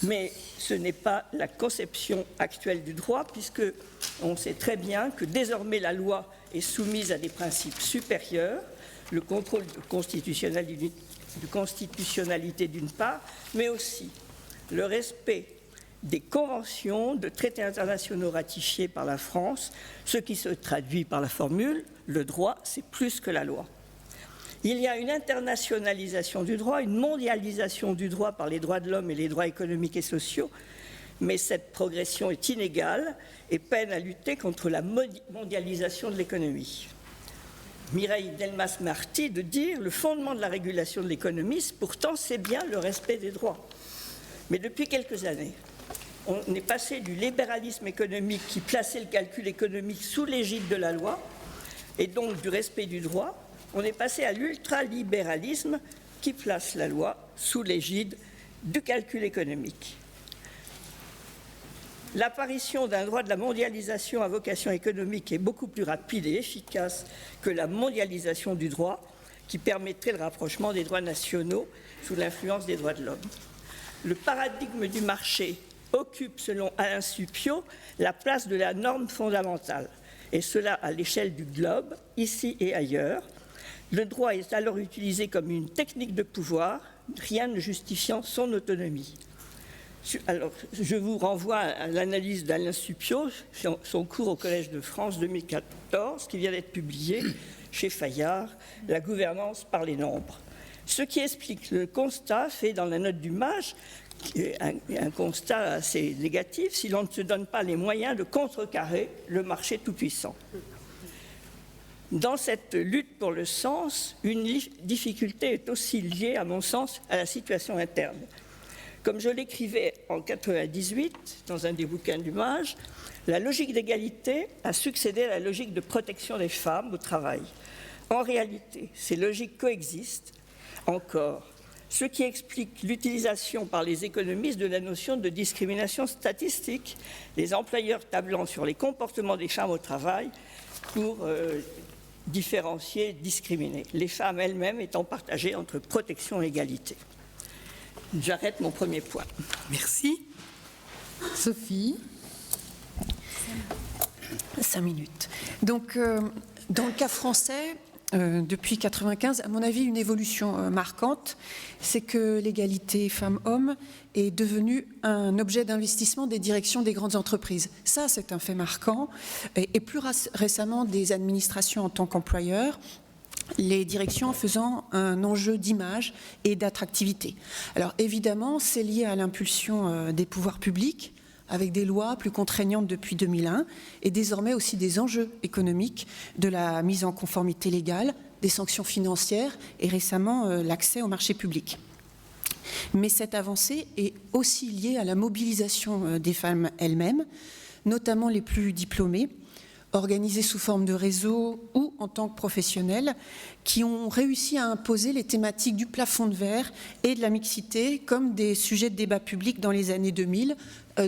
Mais ce n'est pas la conception actuelle du droit, puisqu'on sait très bien que désormais la loi est soumise à des principes supérieurs, le contrôle de constitutionnalité d'une part, mais aussi le respect des conventions de traités internationaux ratifiés par la France, ce qui se traduit par la formule « le droit, c'est plus que la loi ». Il y a une internationalisation du droit, une mondialisation du droit par les droits de l'homme et les droits économiques et sociaux, mais cette progression est inégale et peine à lutter contre la mondialisation de l'économie. Mireille Delmas-Marty de dire « le fondement de la régulation de l'économie, pourtant c'est bien le respect des droits ». Mais depuis quelques années, on est passé du libéralisme économique qui plaçait le calcul économique sous l'égide de la loi, et donc du respect du droit, on est passé à l'ultralibéralisme qui place la loi sous l'égide du calcul économique. L'apparition d'un droit de la mondialisation à vocation économique est beaucoup plus rapide et efficace que la mondialisation du droit qui permettrait le rapprochement des droits nationaux sous l'influence des droits de l'homme. Le paradigme du marché occupe, selon Alain Supiot, la place de la norme fondamentale, et cela à l'échelle du globe, ici et ailleurs. Le droit est alors utilisé comme une technique de pouvoir, rien ne justifiant son autonomie. Alors, je vous renvoie à l'analyse d'Alain Supiot, son cours au Collège de France 2014, qui vient d'être publié chez Fayard, « La gouvernance par les nombres ». Ce qui explique le constat fait dans la note du MAJ, un constat assez négatif, si l'on ne se donne pas les moyens de contrecarrer le marché tout-puissant. Dans cette lutte pour le sens, une difficulté est aussi liée, à mon sens, à la situation interne. Comme je l'écrivais en 1998, dans un des bouquins du MAJ, la logique d'égalité a succédé à la logique de protection des femmes au travail. En réalité, ces logiques coexistent encore, ce qui explique l'utilisation par les économistes de la notion de discrimination statistique, les employeurs tablant sur les comportements des femmes au travail pour différencier, discriminer, les femmes elles-mêmes étant partagées entre protection et égalité. J'arrête mon premier point. Merci. Sophie. 5 minutes. Donc, dans le cas français, depuis 1995, à mon avis, une évolution marquante, c'est que l'égalité femmes-hommes est devenue un objet d'investissement des directions des grandes entreprises. Ça, c'est un fait marquant. Et plus récemment, des administrations en tant qu'employeurs, les directions en faisant un enjeu d'image et d'attractivité. Alors évidemment, c'est lié à l'impulsion des pouvoirs publics, avec des lois plus contraignantes depuis 2001 et désormais aussi des enjeux économiques de la mise en conformité légale, des sanctions financières et récemment l'accès au marché public. Mais cette avancée est aussi liée à la mobilisation des femmes elles-mêmes, notamment les plus diplômées, organisées sous forme de réseaux ou en tant que professionnels, qui ont réussi à imposer les thématiques du plafond de verre et de la mixité comme des sujets de débat public dans les années 2000,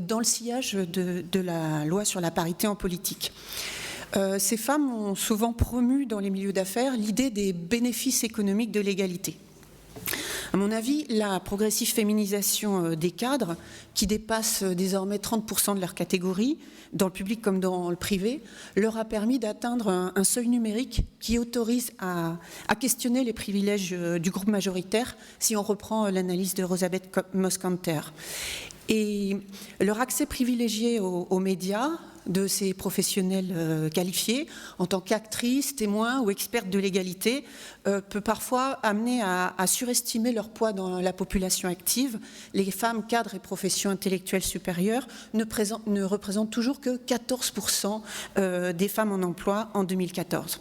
dans le sillage de la loi sur la parité en politique. Ces femmes ont souvent promu dans les milieux d'affaires l'idée des bénéfices économiques de l'égalité. À mon avis, la progressive féminisation des cadres, qui dépasse désormais 30% de leur catégorie, dans le public comme dans le privé, leur a permis d'atteindre un seuil numérique qui autorise à questionner les privilèges du groupe majoritaire, si on reprend l'analyse de Rosabeth Moskanter. Et leur accès privilégié aux médias de ces professionnels qualifiés, en tant qu'actrices, témoins ou expertes de l'égalité, peut parfois amener à surestimer leur poids dans la population active. Les femmes cadres et professions intellectuelles supérieures ne représentent toujours que 14% des femmes en emploi en 2014.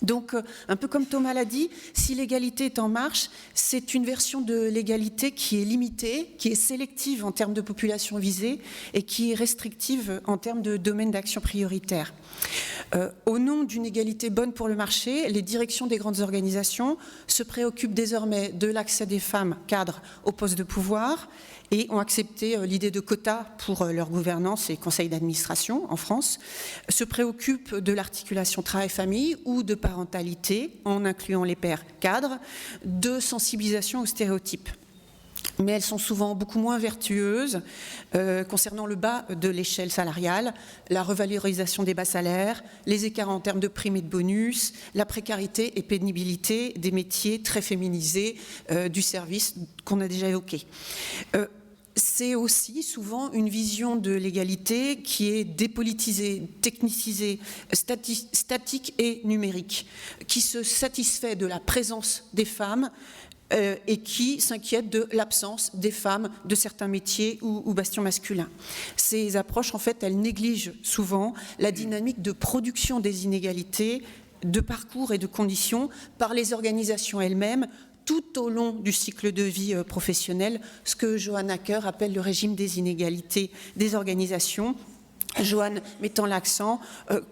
Donc, un peu comme Thomas l'a dit, si l'égalité est en marche, c'est une version de l'égalité qui est limitée, qui est sélective en termes de population visée et qui est restrictive en termes de domaine d'action prioritaire. Au nom d'une égalité bonne pour le marché, les directions des grandes organisations se préoccupent désormais de l'accès des femmes cadres aux postes de pouvoir et ont accepté l'idée de quotas pour leur gouvernance et conseil d'administration en France, se préoccupent de l'articulation travail-famille ou de parentalité en incluant les pères cadres, de sensibilisation aux stéréotypes. Mais elles sont souvent beaucoup moins vertueuses concernant le bas de l'échelle salariale, la revalorisation des bas salaires, les écarts en termes de primes et de bonus, la précarité et pénibilité des métiers très féminisés du service qu'on a déjà évoqué. C'est aussi souvent une vision de l'égalité qui est dépolitisée, technicisée, statique et numérique, qui se satisfait de la présence des femmes et qui s'inquiète de l'absence des femmes de certains métiers ou bastions masculins. Ces approches, en fait, elles négligent souvent la dynamique de production des inégalités, de parcours et de conditions par les organisations elles-mêmes, tout au long du cycle de vie professionnel, ce que Johann Hacker appelle le régime des inégalités des organisations. Johann mettant l'accent,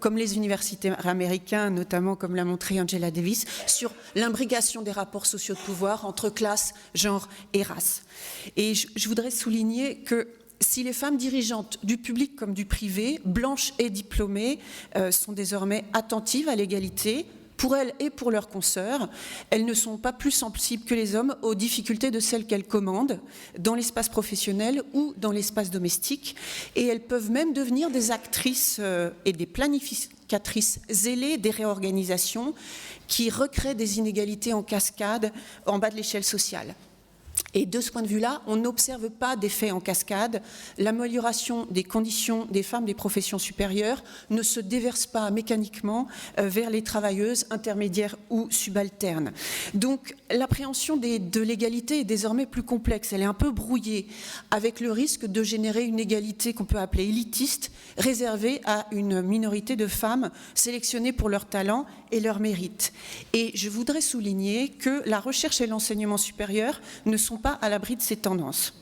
comme les universitaires américains, notamment comme l'a montré Angela Davis, sur l'imbrication des rapports sociaux de pouvoir entre classe, genre et race. Et je voudrais souligner que si les femmes dirigeantes du public comme du privé, blanches et diplômées, sont désormais attentives à l'égalité, pour elles et pour leurs consoeurs, elles ne sont pas plus sensibles que les hommes aux difficultés de celles qu'elles commandent dans l'espace professionnel ou dans l'espace domestique. Et elles peuvent même devenir des actrices et des planificatrices zélées des réorganisations qui recréent des inégalités en cascade en bas de l'échelle sociale. Et de ce point de vue-là, on n'observe pas d'effet en cascade. L'amélioration des conditions des femmes des professions supérieures ne se déverse pas mécaniquement vers les travailleuses intermédiaires ou subalternes. Donc l'appréhension de l'égalité est désormais plus complexe. Elle est un peu brouillée, avec le risque de générer une égalité qu'on peut appeler élitiste, réservée à une minorité de femmes sélectionnées pour leur talent et leur mérite. Et je voudrais souligner que la recherche et l'enseignement supérieur ne sont pas à l'abri de ces tendances,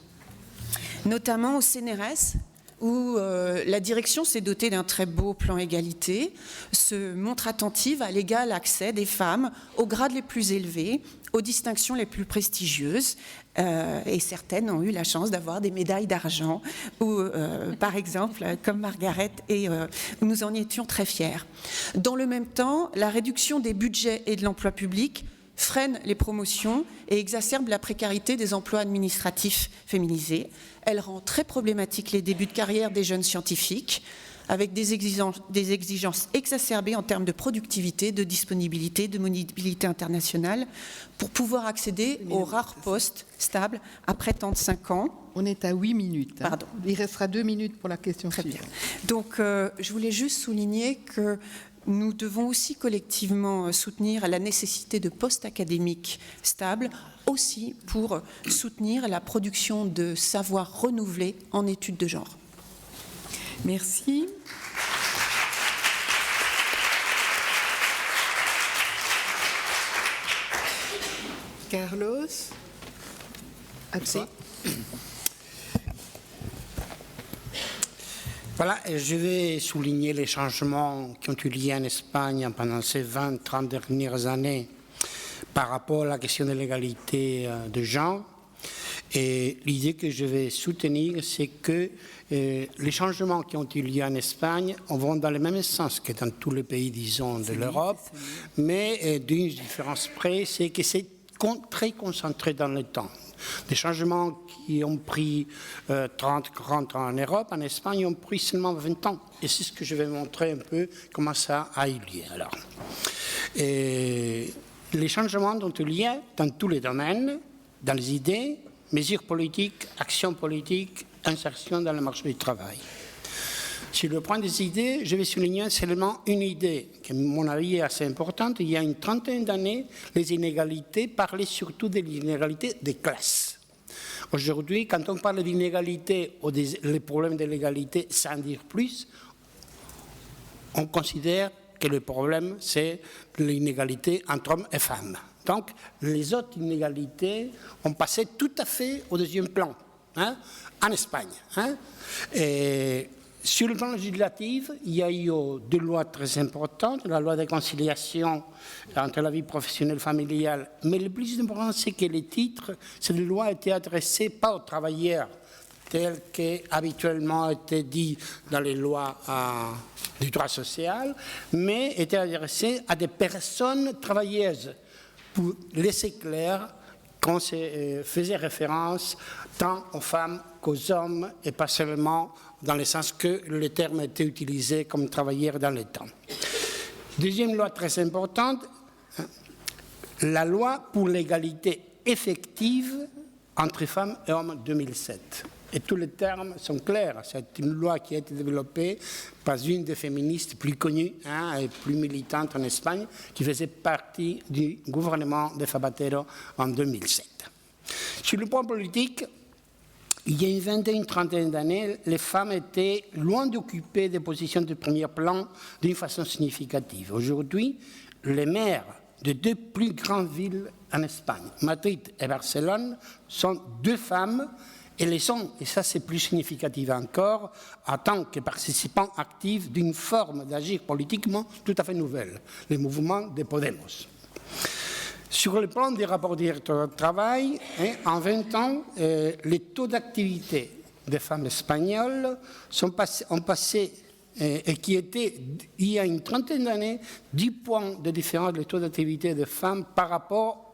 notamment au CNRS, où la direction s'est dotée d'un très beau plan égalité, se montre attentive à l'égal accès des femmes aux grades les plus élevés, aux distinctions les plus prestigieuses, et certaines ont eu la chance d'avoir des médailles d'argent, ou par exemple, comme Margaret, et nous en étions très fiers. Dans le même temps, la réduction des budgets et de l'emploi public freine les promotions et exacerbe la précarité des emplois administratifs féminisés. Elle rend très problématique les débuts de carrière des jeunes scientifiques, avec des exigences exacerbées en termes de productivité, de disponibilité, de mobilité internationale, pour pouvoir accéder aux rares postes stables après 35 ans. On est à 8 minutes. Hein. Pardon. Il restera 2 minutes pour la question Très suivante. bien. Donc, je voulais juste souligner que nous devons aussi collectivement soutenir la nécessité de postes académiques stables, aussi pour soutenir la production de savoirs renouvelés en études de genre. Merci. Carlos, Voilà, je vais souligner les changements qui ont eu lieu en Espagne pendant ces 20-30 dernières années par rapport à la question de l'égalité de genre. Et l'idée que je vais soutenir, c'est que les changements qui ont eu lieu en Espagne vont dans le même sens que dans tous les pays, disons, de l'Europe, mais d'une différence près, c'est que c'est très concentré dans le temps. Des changements qui ont pris 30-40 ans en Europe, en Espagne, ont pris seulement 20 ans. Et c'est ce que je vais montrer un peu comment ça a eu lieu. Alors, les changements ont eu lieu dans tous les domaines, dans les idées, mesures politiques, actions politiques, insertion dans le marché du travail. Sur le point des idées, je vais souligner seulement une idée qui, à mon avis, est assez importante. Il y a une trentaine d'années, les inégalités parlaient surtout des inégalités des classes. Aujourd'hui, quand on parle d'inégalité ou des problèmes de l'égalité sans dire plus, on considère que le problème, c'est l'inégalité entre hommes et femmes. Donc, les autres inégalités ont passé tout à fait au deuxième plan, en Espagne. Et sur le plan législatif, il y a eu deux lois très importantes, la loi de conciliation entre la vie professionnelle et familiale, mais le plus important, c'est que les titres, cette loi étaient adressés pas aux travailleurs, tel qu'habituellement était dit dans les lois du droit social, mais étaient adressés à des personnes travailleuses, pour laisser clair qu'on faisait référence tant aux femmes qu'aux hommes, et pas seulement dans le sens que le terme était utilisé comme travailleurs dans le temps. Deuxième loi très importante, la loi pour l'égalité effective entre femmes et hommes 2007. Et tous les termes sont clairs. C'est une loi qui a été développée par une des féministes plus connues et plus militantes en Espagne, qui faisait partie du gouvernement de Zapatero en 2007. Sur le plan politique, il y a une vingtaine, trentaine d'années, les femmes étaient loin d'occuper des positions de premier plan d'une façon significative. Aujourd'hui, les maires de deux plus grandes villes en Espagne, Madrid et Barcelone, sont deux femmes. Et les sont, et ça c'est plus significatif encore, en tant que participants actifs d'une forme d'agir politiquement tout à fait nouvelle, le mouvement de Podemos. Sur le plan des rapports directeurs de travail, en 20 ans, les taux d'activité des femmes espagnoles ont passé, et qui étaient, il y a une trentaine d'années, 10 points de différence des taux d'activité des femmes par rapport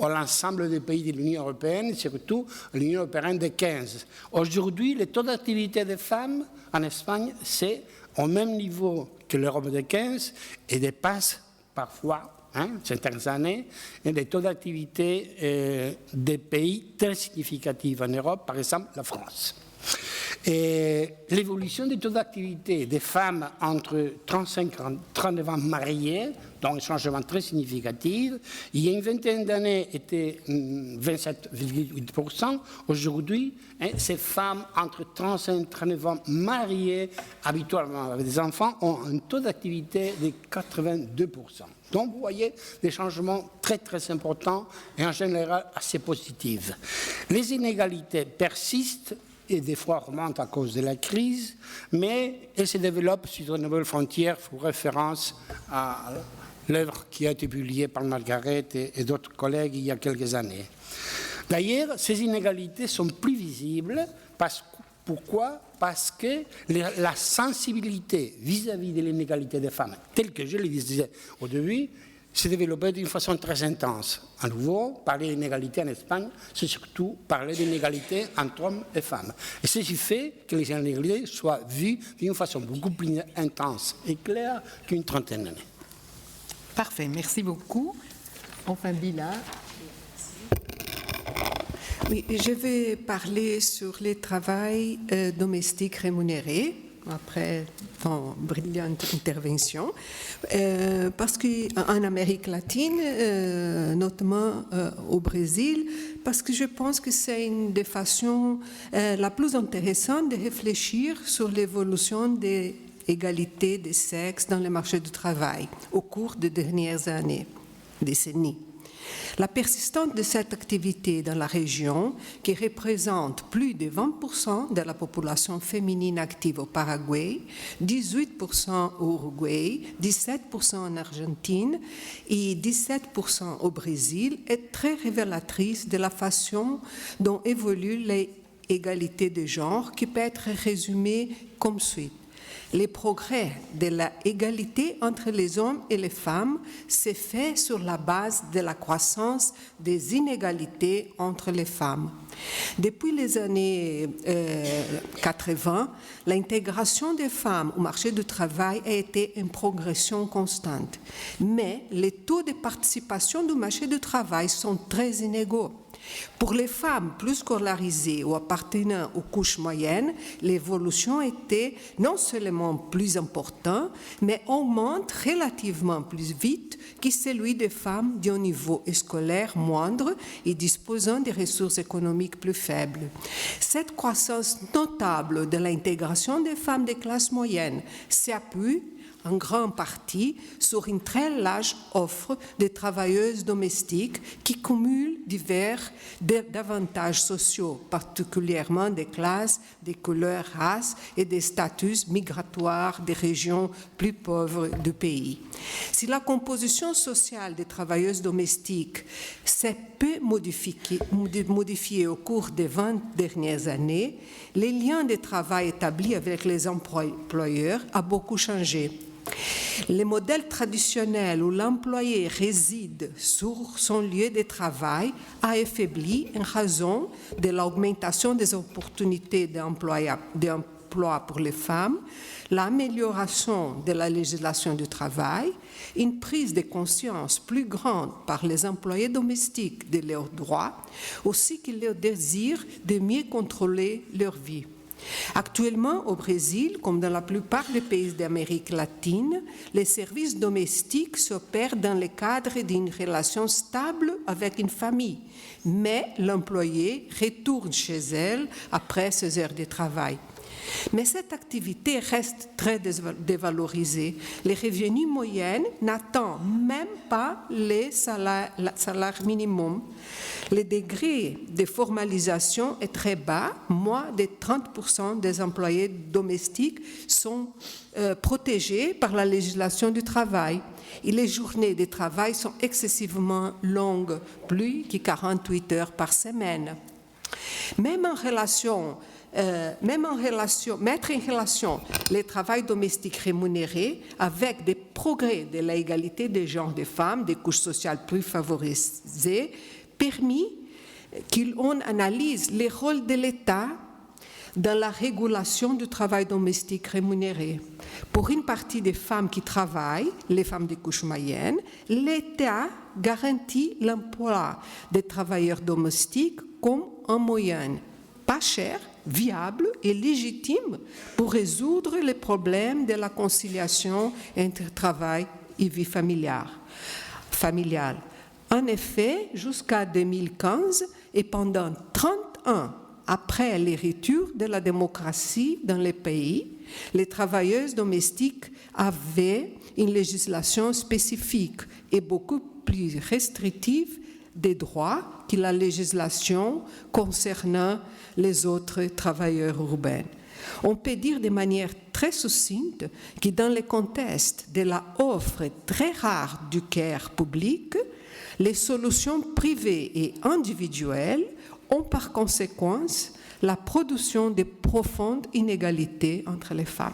à l'ensemble des pays de l'Union européenne, surtout l'Union européenne de 15. Aujourd'hui, le taux d'activité des femmes en Espagne, c'est au même niveau que l'Europe de 15 et dépasse parfois, certaines années, les taux d'activité des pays très significatifs en Europe, par exemple la France. Et l'évolution des taux d'activité des femmes entre 35 et 39 ans mariées, donc un changement très significatif, il y a une vingtaine d'années était 27,8%. Aujourd'hui, ces femmes entre 35 et 39 ans mariées, habituellement avec des enfants, ont un taux d'activité de 82%. Donc, vous voyez des changements très, très importants et en général assez positifs. Les inégalités persistent et des fois remontent à cause de la crise, mais elles se développent sur de nouvelles frontières, pour référence à l'œuvre qui a été publiée par Margaret et d'autres collègues il y a quelques années. D'ailleurs, ces inégalités sont plus visibles. Pourquoi ? Parce que la sensibilité vis-à-vis de l'inégalité des femmes, telle que je le disais au début, s'est développée d'une façon très intense. À nouveau, parler d'inégalité en Espagne, c'est surtout parler d'inégalité entre hommes et femmes. Et ceci fait que les inégalités soient vues d'une façon beaucoup plus intense et claire qu'une trentaine d'années. Parfait, merci beaucoup. Enfin, Bila. Oui, je vais parler sur les travails domestiques rémunérés. après ton brillante intervention, parce qu'en Amérique latine, notamment au Brésil, parce que je pense que c'est une des façons la plus intéressante de réfléchir sur l'évolution des égalités des sexes dans le marché du travail au cours des dernières années, décennies. La persistance de cette activité dans la région, qui représente plus de 20% de la population féminine active au Paraguay, 18% au Uruguay, 17% en Argentine et 17% au Brésil, est très révélatrice de la façon dont évolue l'égalité de genre, qui peut être résumée comme suit. Les progrès de l'égalité entre les hommes et les femmes s'est fait sur la base de la croissance des inégalités entre les femmes. Depuis les années 80, l'intégration des femmes au marché du travail a été une progression constante. Mais les taux de participation du marché du travail sont très inégaux. Pour les femmes plus scolarisées ou appartenant aux couches moyennes, l'évolution était non seulement plus importante, mais augmente relativement plus vite que celui des femmes d'un niveau scolaire moindre et disposant de ressources économiques plus faibles. Cette croissance notable de l'intégration des femmes des classes moyennes s'appuie en grande partie sur une très large offre de travailleuses domestiques qui cumulent divers avantages sociaux, particulièrement des classes, des couleurs, races et des statuts migratoires des régions plus pauvres du pays. Si la composition sociale des travailleuses domestiques s'est peu modifiée au cours des 20 dernières années, les liens de travail établis avec les employeurs ont beaucoup changé. Le modèle traditionnel où l'employé réside sur son lieu de travail a affaibli en raison de l'augmentation des opportunités d'emploi pour les femmes, l'amélioration de la législation du travail, une prise de conscience plus grande par les employés domestiques de leurs droits, ainsi que leur désir de mieux contrôler leur vie. Actuellement, au Brésil, comme dans la plupart des pays d'Amérique latine, les services domestiques s'opèrent dans le cadre d'une relation stable avec une famille, mais l'employé retourne chez elle après ses heures de travail. Mais cette activité reste très dévalorisée. Les revenus moyens n'atteignent même pas les salaires minimum. Le degré de formalisation est très bas. Moins de 30% des employés domestiques sont protégés par la législation du travail. Et les journées de travail sont excessivement longues, plus que 48 heures par semaine. Mettre en relation le travail domestique rémunéré avec des progrès de l'égalité des genres des femmes, des couches sociales plus favorisées, permis qu'on analyse le rôle de l'État dans la régulation du travail domestique rémunéré. Pour une partie des femmes qui travaillent, les femmes des couches moyennes, l'État garantit l'emploi des travailleurs domestiques comme en moyenne, pas cher, viable et légitime pour résoudre les problèmes de la conciliation entre travail et vie familiale. En effet, jusqu'à 2015 et pendant 30 ans après les retours de la démocratie dans les pays, les travailleuses domestiques avaient une législation spécifique et beaucoup plus restrictive des droits que la législation concernant les autres travailleurs urbains. On peut dire de manière très succincte que dans le contexte de la offre très rare du care public, les solutions privées et individuelles ont par conséquence la production de profondes inégalités entre les femmes.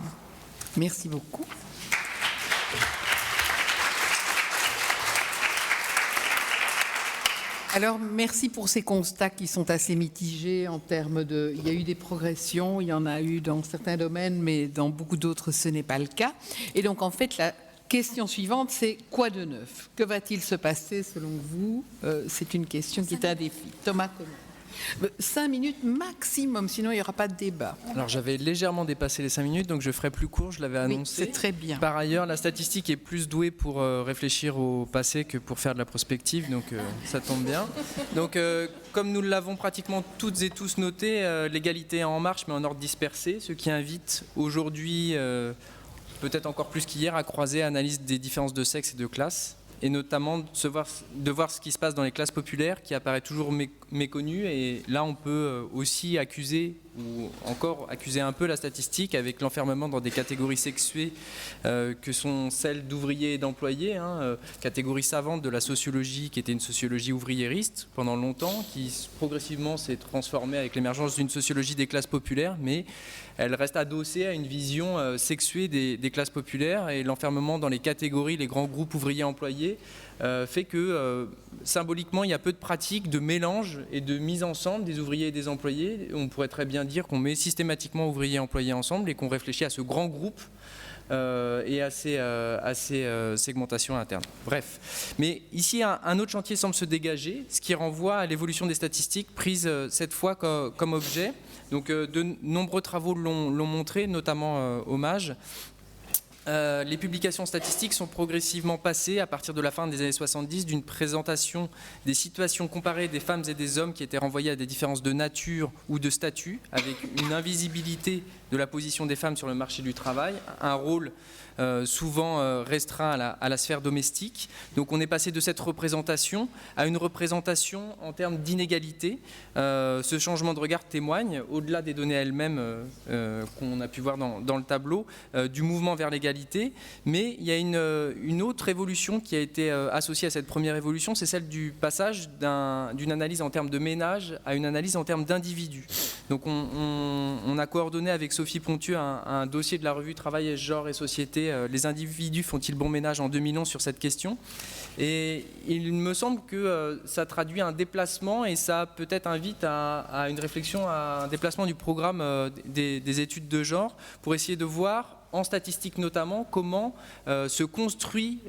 Merci beaucoup. Alors, merci pour ces constats qui sont assez mitigés en termes de... Il y a eu des progressions, il y en a eu dans certains domaines, mais dans beaucoup d'autres, ce n'est pas le cas. Et donc, en fait, la question suivante, c'est quoi de neuf? Que va-t-il se passer selon vous? C'est une question qui est un défi. Thomas, comment? 5 minutes maximum, sinon il n'y aura pas de débat. Alors j'avais légèrement dépassé les 5 minutes, donc je ferai plus court, je l'avais annoncé. C'est très bien. Par ailleurs, la statistique est plus douée pour réfléchir au passé que pour faire de la prospective, donc ça tombe bien. Donc comme nous l'avons pratiquement toutes et tous noté, l'égalité est en marche mais en ordre dispersé, ce qui invite aujourd'hui, peut-être encore plus qu'hier, à croiser analyse des différences de sexe et de classe, et notamment de voir ce qui se passe dans les classes populaires qui apparaît toujours méconnu. Et là, on peut aussi accuser, ou encore accuser un peu la statistique avec l'enfermement dans des catégories sexuées que sont celles d'ouvriers et d'employés, catégorie savante de la sociologie qui était une sociologie ouvriériste pendant longtemps, qui progressivement s'est transformée avec l'émergence d'une sociologie des classes populaires, mais elle reste adossée à une vision sexuée des classes populaires, et l'enfermement dans les catégories, les grands groupes ouvriers employés, fait que symboliquement il y a peu de pratiques de mélange et de mise ensemble des ouvriers et des employés. On pourrait très bien dire qu'on met systématiquement ouvriers et employés ensemble et qu'on réfléchit à ce grand groupe et à ces segmentations internes. Bref, mais ici un autre chantier semble se dégager, ce qui renvoie à l'évolution des statistiques prises cette fois comme objet. Donc de nombreux travaux l'ont montré, notamment Hommage. Les publications statistiques sont progressivement passées, à partir de la fin des années 70, d'une présentation des situations comparées des femmes et des hommes qui étaient renvoyées à des différences de nature ou de statut, avec une invisibilité de la position des femmes sur le marché du travail, un rôle souvent restreint à la sphère domestique. Donc on est passé de cette représentation à une représentation en termes d'inégalité. Ce changement de regard témoigne, au-delà des données elles-mêmes qu'on a pu voir dans le tableau, du mouvement vers l'égalité. Mais il y a une autre évolution qui a été associée à cette première évolution, c'est celle du passage d'une analyse en termes de ménage à une analyse en termes d'individus. Donc on a coordonné avec Sophie Pontieux un dossier de la revue Travail, Genre et Société, les individus font-ils bon ménage en 2011 sur cette question. Et il me semble que ça traduit un déplacement, et ça peut-être invite à une réflexion, à un déplacement du programme des études de genre, pour essayer de voir, en statistique notamment, comment se construit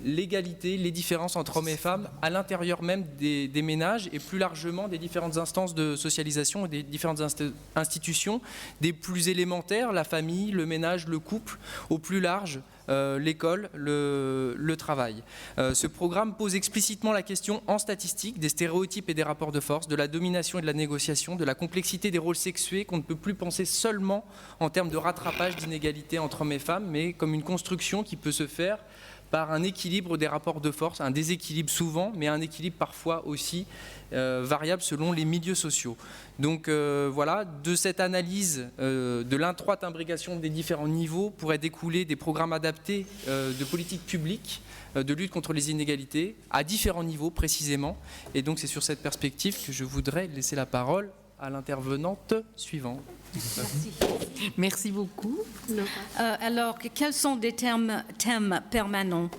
l'égalité, les différences entre hommes et femmes à l'intérieur même des ménages, et plus largement des différentes instances de socialisation et des différentes institutions, des plus élémentaires, la famille, le ménage, le couple, au plus large, l'école, le travail. Ce programme pose explicitement la question en statistique des stéréotypes et des rapports de force, de la domination et de la négociation, de la complexité des rôles sexués, qu'on ne peut plus penser seulement en termes de rattrapage d'inégalités entre hommes et femmes, mais comme une construction qui peut se faire par un équilibre des rapports de force, un déséquilibre souvent, mais un équilibre parfois aussi variable selon les milieux sociaux. Donc voilà, de cette analyse de l'introite imbrication des différents niveaux pourraient découler des programmes adaptés de politique publique, de lutte contre les inégalités, à différents niveaux précisément. Et donc c'est sur cette perspective que je voudrais laisser la parole à l'intervenante suivante. Merci beaucoup. Alors, quels sont des thèmes permanents?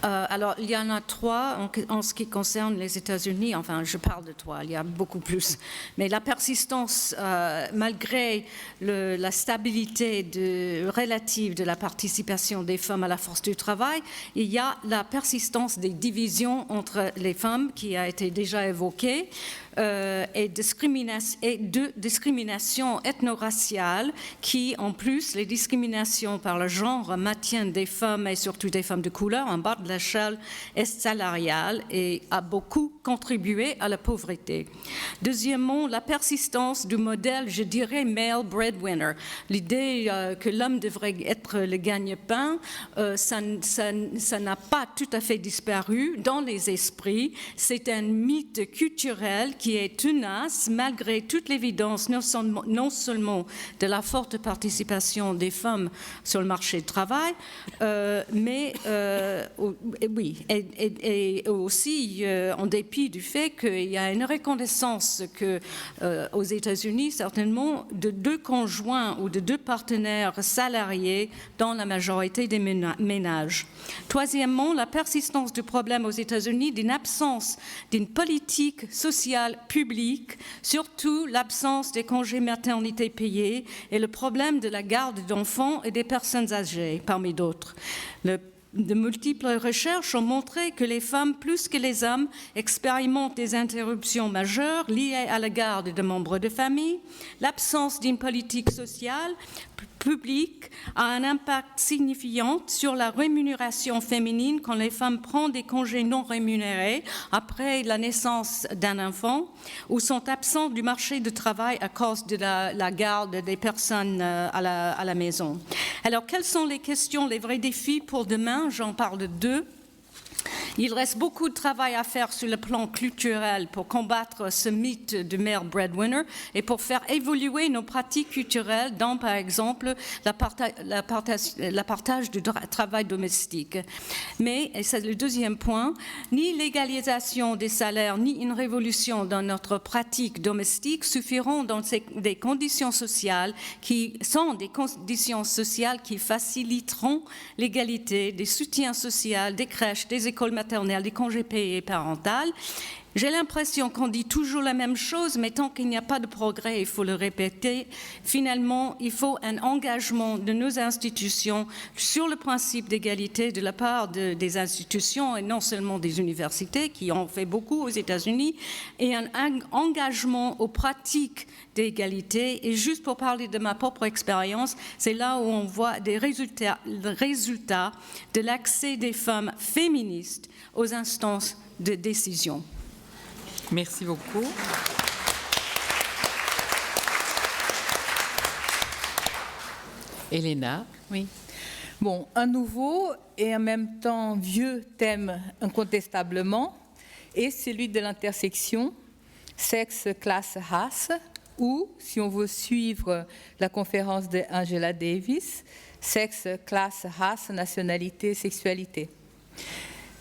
Alors, il y en a 3 en ce qui concerne les États-Unis. Enfin, je parle de 3, il y a beaucoup plus. Mais la persistance, malgré la stabilité relative de la participation des femmes à la force du travail, il y a la persistance des divisions entre les femmes qui a été déjà évoquée. Et de discrimination ethno-raciale qui, en plus, les discriminations par le genre maintiennent des femmes et surtout des femmes de couleur en bas de l'échelle salariale et a beaucoup contribué à la pauvreté. Deuxièmement, la persistance du modèle, je dirais, male breadwinner. L'idée que l'homme devrait être le gagne-pain, ça n'a pas tout à fait disparu dans les esprits. C'est un mythe culturel qui est tenace malgré toute l'évidence non seulement de la forte participation des femmes sur le marché du travail, mais oui, et aussi en dépit du fait qu'il y a une reconnaissance que aux États-Unis, certainement, de 2 conjoints ou de 2 partenaires salariés dans la majorité des ménages. Troisièmement, la persistance du problème aux États-Unis d'une absence d'une politique sociale publique, surtout l'absence des congés maternité payés et le problème de la garde d'enfants et des personnes âgées, parmi d'autres. Le De multiples recherches ont montré que les femmes, plus que les hommes, expérimentent des interruptions majeures liées à la garde de membres de famille. L'absence d'une politique sociale publique a un impact signifiant sur la rémunération féminine quand les femmes prennent des congés non rémunérés après la naissance d'un enfant ou sont absentes du marché du travail à cause de la garde des personnes à la maison. Alors, quelles sont les questions, les vrais défis pour demain? J'en parle de deux. Il reste beaucoup de travail à faire sur le plan culturel pour combattre ce mythe du male breadwinner et pour faire évoluer nos pratiques culturelles dans, par exemple, la partage du travail domestique. Mais, et c'est le deuxième point, ni l'égalisation des salaires ni une révolution dans notre pratique domestique suffiront dans des conditions sociales qui sont des conditions sociales qui faciliteront l'égalité, des soutiens sociaux, des crèches, des écoles maternelles, des congés payés parentaux. J'ai l'impression qu'on dit toujours la même chose, mais tant qu'il n'y a pas de progrès, il faut le répéter. Finalement, il faut un engagement de nos institutions sur le principe d'égalité de la part des institutions et non seulement des universités, qui en fait beaucoup aux États-Unis, et un engagement aux pratiques d'égalité. Et juste pour parler de ma propre expérience, c'est là où on voit des résultats de l'accès des femmes féministes aux instances de décision. Merci beaucoup. Elena. Oui. Bon, un nouveau et en même temps vieux thème incontestablement est celui de l'intersection sexe, classe, race, ou, si on veut suivre la conférence de Angela Davis, sexe, classe, race, nationalité, sexualité.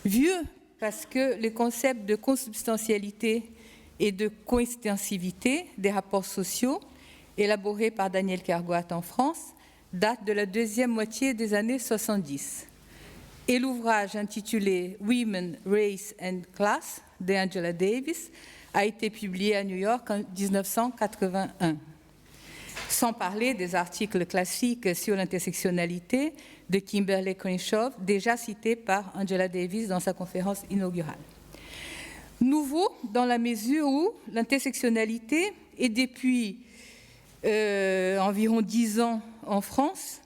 Vieux parce que le concept de consubstantialité et de coextensivité des rapports sociaux, élaboré par Daniel Kergoat en France, date de la deuxième moitié des années 70. Et l'ouvrage intitulé Women, Race and Class de Angela Davis a été publié à New York en 1981. Sans parler des articles classiques sur l'intersectionnalité de Kimberly Crenshaw, déjà cités par Angela Davis dans sa conférence inaugurale. Nouveau dans la mesure où l'intersectionnalité est depuis environ 10 ans en France,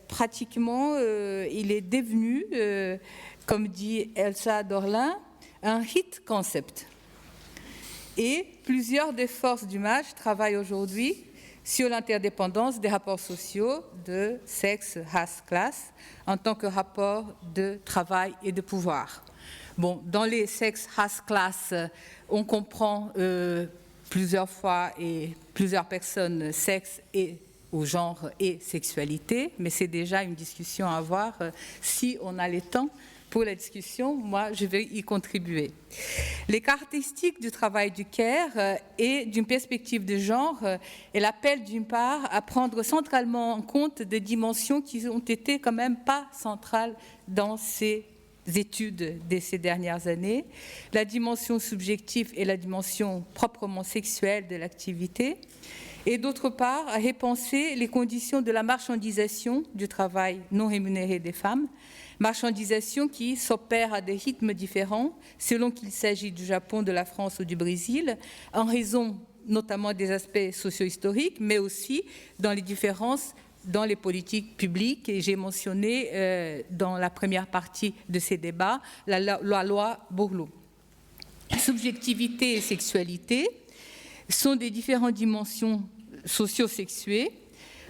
pratiquement il est devenu, comme dit Elsa Dorlin, un hit concept. Et plusieurs des forces du MAJ travaillent aujourd'hui sur l'interdépendance des rapports sociaux de sexe, race, classe en tant que rapport de travail et de pouvoir. Bon, dans les sexes, race, classe, on comprend plusieurs fois et plusieurs personnes sexe et au genre et sexualité, mais c'est déjà une discussion à avoir si on a le temps. Pour la discussion, moi, je vais y contribuer. Les caractéristiques du travail du CARE et d'une perspective de genre, elle appelle d'une part à prendre centralement en compte des dimensions qui ont été quand même pas centrales dans ces études de ces dernières années, la dimension subjective et la dimension proprement sexuelle de l'activité, et d'autre part à repenser les conditions de la marchandisation du travail non rémunéré des femmes, marchandisation qui s'opère à des rythmes différents selon qu'il s'agit du Japon, de la France ou du Brésil, en raison notamment des aspects socio-historiques, mais aussi dans les différences dans les politiques publiques. Et j'ai mentionné dans la première partie de ces débats la loi Bourlou. Subjectivité et sexualité sont des différentes dimensions socio-sexuées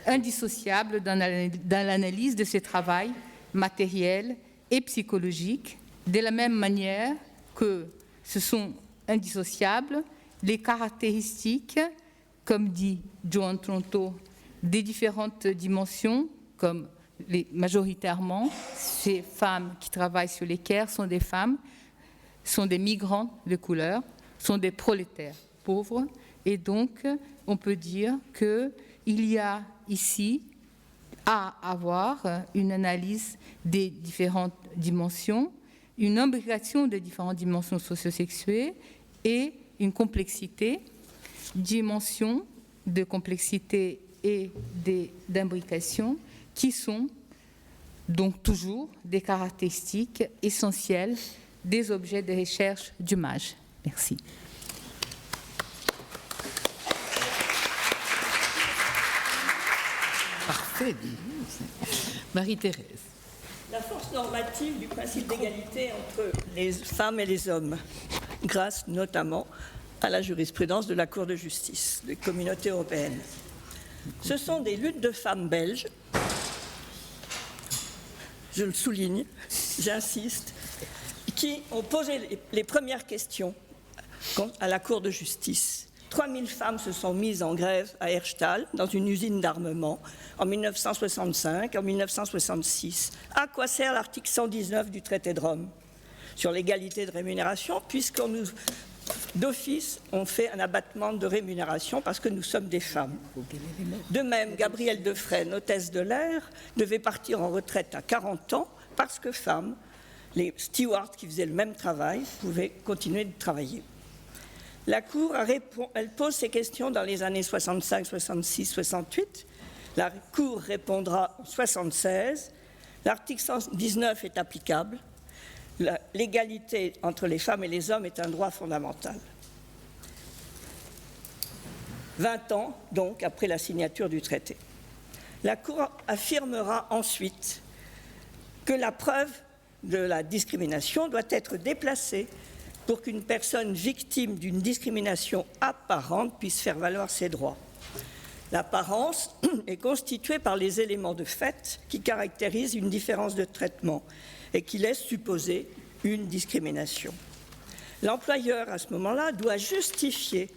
indissociables dans l'analyse de ces travails matériels et psychologiques, de la même manière que ce sont indissociables les caractéristiques, comme dit Joan Tronto, des différentes dimensions, comme majoritairement ces femmes qui travaillent sur les CARE sont des femmes, sont des migrants de couleur, sont des prolétaires pauvres, et donc on peut dire qu'il y a ici à avoir une analyse des différentes dimensions, une imbrication des différentes dimensions sociosexuelles et une complexité, dimensions de complexité et d'imbrication qui sont donc toujours des caractéristiques essentielles des objets de recherche du MAGE. Merci. Parfait. Marie-Thérèse. La force normative du principe d'égalité entre les femmes et les hommes, grâce notamment à la jurisprudence de la Cour de justice des communautés européennes. Ce sont des luttes de femmes belges, je le souligne, j'insiste, qui ont posé les premières questions à la Cour de justice. 3000 femmes se sont mises en grève à Herstal, dans une usine d'armement, en 1965, en 1966. À quoi sert l'article 119 du traité de Rome sur l'égalité de rémunération, puisqu'on nous, d'office, on fait un abattement de rémunération parce que nous sommes des femmes. De même, Gabrielle Defresne, hôtesse de l'air, devait partir en retraite à 40 ans parce que femme, les stewards qui faisaient le même travail pouvaient continuer de travailler. La Cour elle pose ces questions dans les années 65, 66, 68. La Cour répondra en 76. L'article 119 est applicable. L'égalité entre les femmes et les hommes est un droit fondamental. 20 ans, donc, après la signature du traité. La Cour affirmera ensuite que la preuve de la discrimination doit être déplacée pour qu'une personne victime d'une discrimination apparente puisse faire valoir ses droits. L'apparence est constituée par les éléments de fait qui caractérisent une différence de traitement et qui laissent supposer une discrimination. L'employeur, à ce moment-là, doit justifier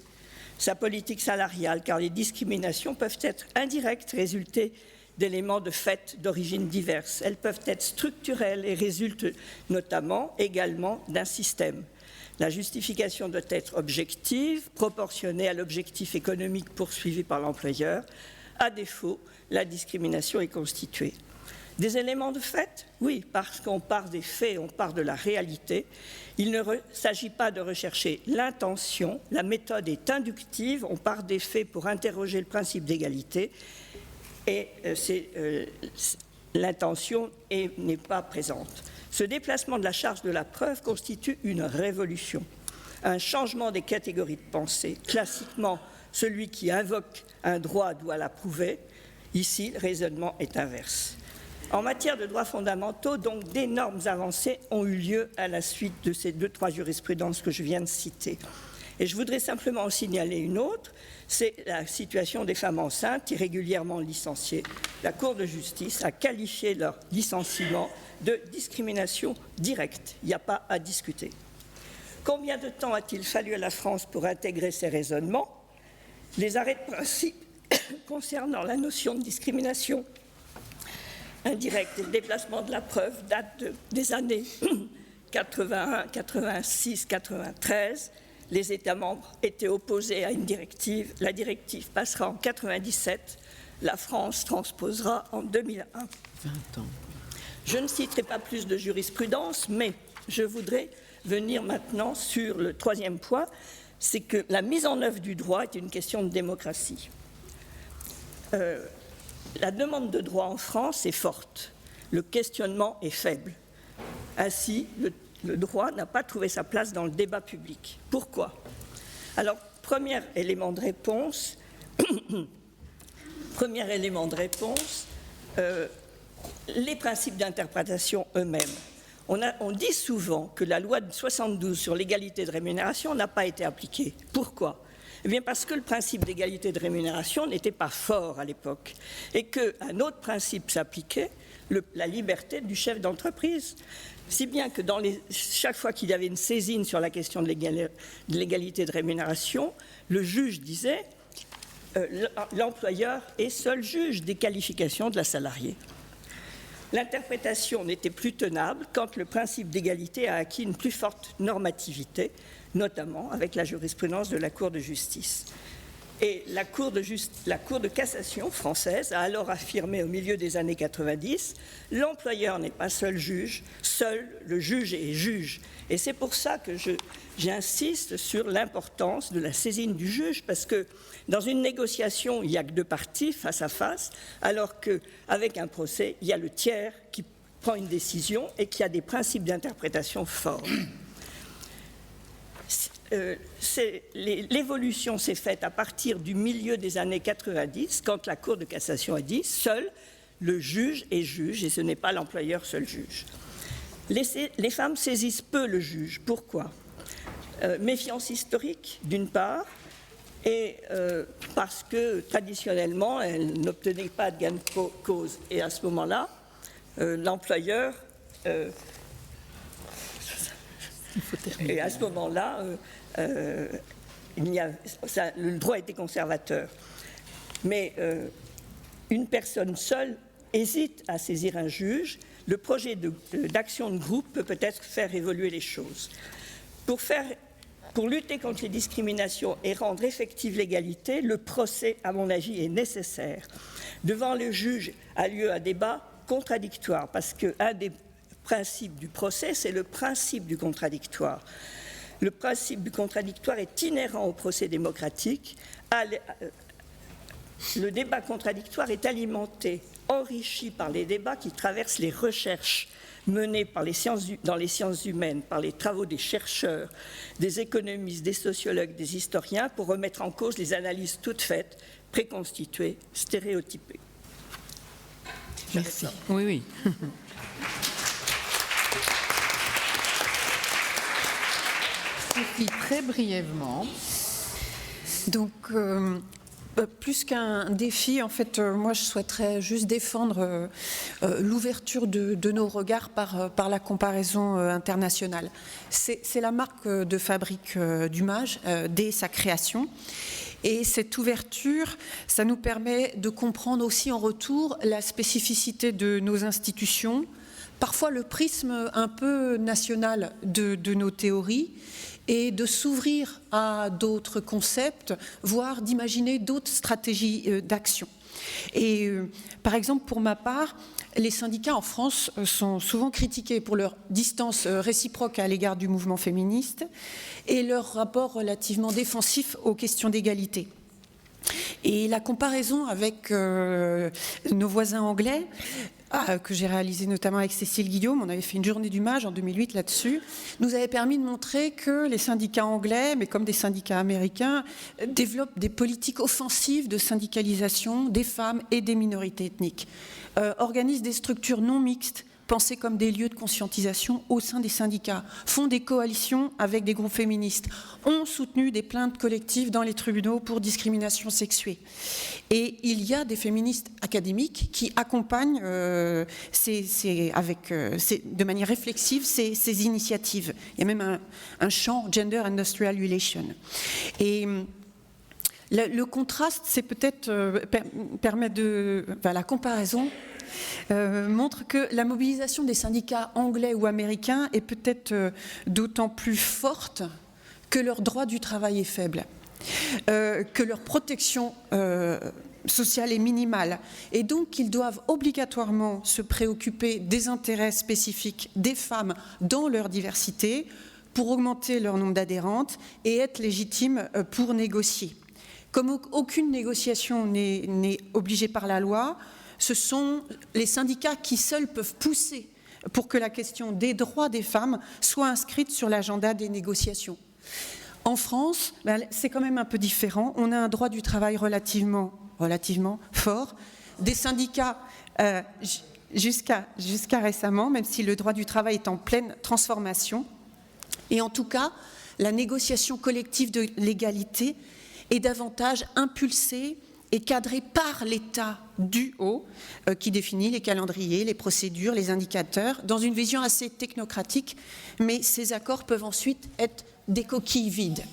sa politique salariale, car les discriminations peuvent être indirectes, résulter d'éléments de fait d'origine diverse. Elles peuvent être structurelles et résultent notamment également d'un système. La justification doit être objective, proportionnée à l'objectif économique poursuivi par l'employeur. À défaut, la discrimination est constituée. Des éléments de fait? Oui, parce qu'on part des faits, on part de la réalité. Il ne s'agit pas de rechercher l'intention, la méthode est inductive, on part des faits pour interroger le principe d'égalité et l'intention n'est pas présente. Ce déplacement de la charge de la preuve constitue une révolution, un changement des catégories de pensée. Classiquement, celui qui invoque un droit doit l'approuver. Ici, le raisonnement est inverse. En matière de droits fondamentaux, donc, d'énormes avancées ont eu lieu à la suite de ces 2-3 jurisprudences que je viens de citer. Et je voudrais simplement en signaler une autre, c'est la situation des femmes enceintes irrégulièrement licenciées. La Cour de justice a qualifié leur licenciement de discrimination directe. Il n'y a pas à discuter. Combien de temps a-t-il fallu à la France pour intégrer ces raisonnements? Les arrêts de principe concernant la notion de discrimination indirecte et le déplacement de la preuve datent des années 81, 86, 93. Les États membres étaient opposés à une directive. La directive passera en 97. La France transposera en 2001. 20 ans. Je ne citerai pas plus de jurisprudence, mais je voudrais venir maintenant sur le troisième point, c'est que la mise en œuvre du droit est une question de démocratie. La demande de droit en France est forte, le questionnement est faible. Ainsi, le droit n'a pas trouvé sa place dans le débat public. Pourquoi? Alors, premier élément de réponse, les principes d'interprétation eux-mêmes. On dit souvent que la loi de 72 sur l'égalité de rémunération n'a pas été appliquée. Pourquoi? Eh bien parce que le principe d'égalité de rémunération n'était pas fort à l'époque et qu'un autre principe s'appliquait, la liberté du chef d'entreprise. Si bien que chaque fois qu'il y avait une saisine sur la question de l'égalité de rémunération, le juge disait l'employeur est seul juge des qualifications de la salariée. L'interprétation n'était plus tenable quand le principe d'égalité a acquis une plus forte normativité, notamment avec la jurisprudence de la Cour de justice. Et la Cour de cassation française a alors affirmé au milieu des années 90 « l'employeur n'est pas seul juge, seul le juge est juge ». Et c'est pour ça que j'insiste sur l'importance de la saisine du juge, parce que dans une négociation, il n'y a que deux parties face à face, alors qu'avec un procès, il y a le tiers qui prend une décision et qui a des principes d'interprétation forts. L'évolution s'est faite à partir du milieu des années 90, quand la Cour de cassation a dit « seul le juge est juge et ce n'est pas l'employeur seul juge ». Les femmes saisissent peu le juge. Pourquoi ? Méfiance historique, d'une part, et parce que traditionnellement, elles n'obtenaient pas de gain de cause. Et à ce moment-là, l'employeur... et à ce moment-là, le droit était conservateur. Mais une personne seule hésite à saisir un juge. Le projet d'action de groupe peut peut-être faire évoluer les choses. Pour lutter contre les discriminations et rendre effective l'égalité, le procès, à mon avis, est nécessaire. Devant le juge a lieu un débat contradictoire, parce qu'un des principe du procès, c'est le principe du contradictoire. Le principe du contradictoire est inhérent au procès démocratique. Le débat contradictoire est alimenté, enrichi par les débats qui traversent les recherches menées dans les sciences humaines, par les travaux des chercheurs, des économistes, des sociologues, des historiens, pour remettre en cause les analyses toutes faites, préconstituées, stéréotypées. Merci. Oui. Très brièvement. Donc, plus qu'un défi, en fait, moi je souhaiterais juste défendre l'ouverture de nos regards par la comparaison internationale. C'est la marque de fabrique du MAJ dès sa création. Et cette ouverture, ça nous permet de comprendre aussi en retour la spécificité de nos institutions, parfois le prisme un peu national de nos théories, et de s'ouvrir à d'autres concepts, voire d'imaginer d'autres stratégies d'action. Et par exemple, pour ma part, les syndicats en France sont souvent critiqués pour leur distance réciproque à l'égard du mouvement féministe et leur rapport relativement défensif aux questions d'égalité. Et la comparaison avec nos voisins anglais, que j'ai réalisé notamment avec Cécile Guillaume, on avait fait une journée du MAJ en 2008 là-dessus, nous avait permis de montrer que les syndicats anglais, mais comme des syndicats américains, développent des politiques offensives de syndicalisation des femmes et des minorités ethniques, organisent des structures non mixtes, pensées comme des lieux de conscientisation au sein des syndicats, font des coalitions avec des groupes féministes, ont soutenu des plaintes collectives dans les tribunaux pour discrimination sexuée. Et il y a des féministes académiques qui accompagnent de manière réflexive ces initiatives. Il y a même un champ Gender Industrial Relation. Et le contraste, c'est peut-être la comparaison montre que la mobilisation des syndicats anglais ou américains est peut-être d'autant plus forte que leur droit du travail est faible, que leur protection sociale est minimale, et donc qu'ils doivent obligatoirement se préoccuper des intérêts spécifiques des femmes dans leur diversité pour augmenter leur nombre d'adhérentes et être légitimes pour négocier. Comme aucune négociation n'est obligée par la loi, ce sont les syndicats qui seuls peuvent pousser pour que la question des droits des femmes soit inscrite sur l'agenda des négociations. En France, c'est quand même un peu différent. On a un droit du travail relativement fort. Des syndicats jusqu'à récemment, même si le droit du travail est en pleine transformation. Et en tout cas, la négociation collective de l'égalité est davantage impulsée et cadrée par l'État du haut, qui définit les calendriers, les procédures, les indicateurs, dans une vision assez technocratique, mais ces accords peuvent ensuite être des coquilles vides.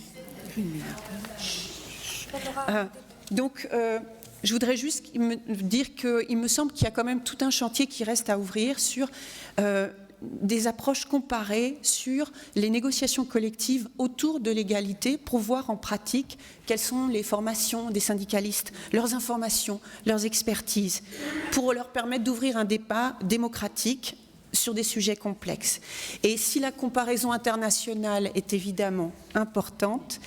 Je voudrais juste dire qu'il me semble qu'il y a quand même tout un chantier qui reste à ouvrir sur des approches comparées sur les négociations collectives autour de l'égalité pour voir en pratique quelles sont les formations des syndicalistes, leurs informations, leurs expertises, pour leur permettre d'ouvrir un débat démocratique sur des sujets complexes. Et si la comparaison internationale est évidemment importante,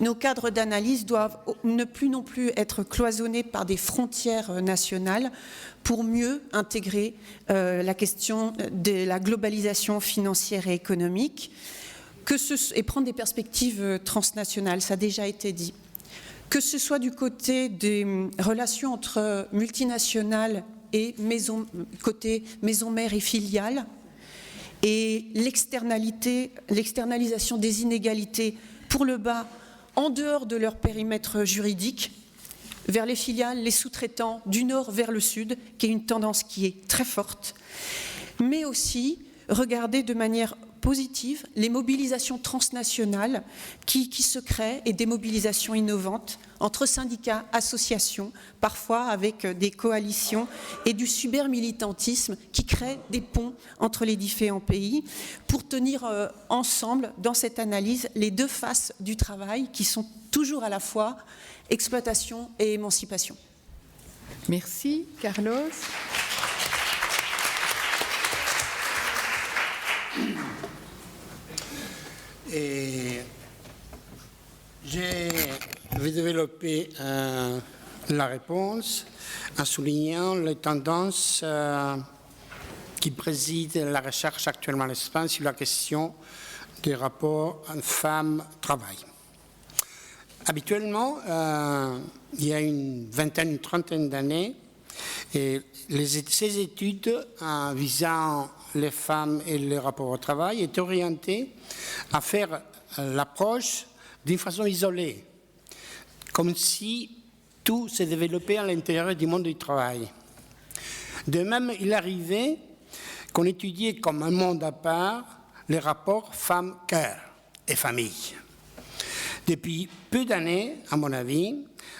nos cadres d'analyse doivent ne plus non plus être cloisonnés par des frontières nationales pour mieux intégrer la question de la globalisation financière et économique et prendre des perspectives transnationales, ça a déjà été dit. Que ce soit du côté des relations entre multinationales et côté maison mère et filiale, et l'externalisation des inégalités pour le bas en dehors de leur périmètre juridique, vers les filiales, les sous-traitants, du nord vers le sud, qui est une tendance qui est très forte, mais aussi regarder de manière positive les mobilisations transnationales qui se créent et des mobilisations innovantes entre syndicats, associations, parfois avec des coalitions et du cybermilitantisme qui crée des ponts entre les différents pays pour tenir ensemble dans cette analyse les deux faces du travail qui sont toujours à la fois exploitation et émancipation. Merci, Carlos. Et je vais développer la réponse en soulignant les tendances qui président la recherche actuellement en Espagne sur la question des rapports femmes-travail. Habituellement, il y a une vingtaine, une trentaine d'années, ces études visant les femmes et les rapports au travail étaient orientées à faire l'approche d'une façon isolée, comme si tout se développait à l'intérieur du monde du travail. De même, il arrivait qu'on étudiait comme un monde à part les rapports femmes-cœur et famille. Depuis peu d'années, à mon avis,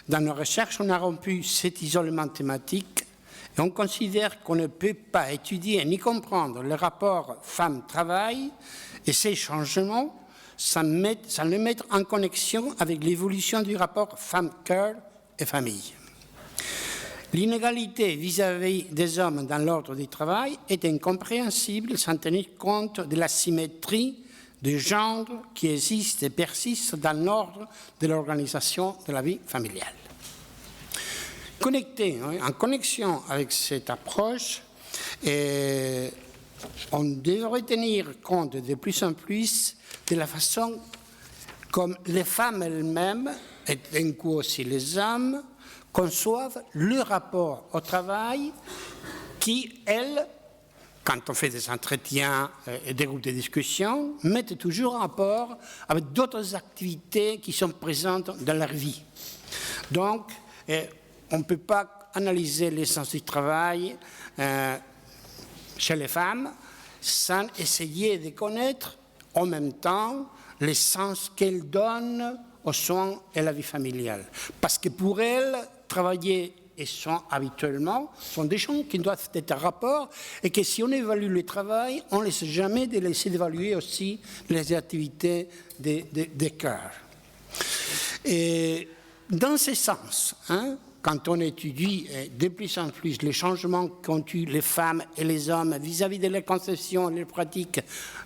dans nos recherches, on a rompu cet isolement thématique et on considère qu'on ne peut pas étudier ni comprendre le rapport femmes-travail et ces changements sans le mettre en connexion avec l'évolution du rapport femmes-cœur et famille. L'inégalité vis-à-vis des hommes dans l'ordre du travail est incompréhensible sans tenir compte de la symétrie de genre qui existe et persiste dans l'ordre de l'organisation de la vie familiale. En connexion avec cette approche, on devrait tenir compte de plus en plus de la façon comme les femmes elles-mêmes, et d'un coup aussi les hommes, conçoivent le rapport au travail qui, elles, quand on fait des entretiens et des groupes de discussion, mettent toujours en rapport avec d'autres activités qui sont présentes dans leur vie. Donc, on ne peut pas analyser l'essence du travail chez les femmes sans essayer de connaître en même temps l'essence qu'elles donnent aux soins et à la vie familiale. Parce que pour elles, travailler et soins habituellement sont des choses qui doivent être en rapport et que si on évalue le travail, on ne laisse jamais de laisser d'évaluer aussi les activités des cœurs. Et dans ce sens, quand on étudie de plus en plus les changements qu'ont eu les femmes et les hommes vis-à-vis de leurs conceptions et leurs pratiques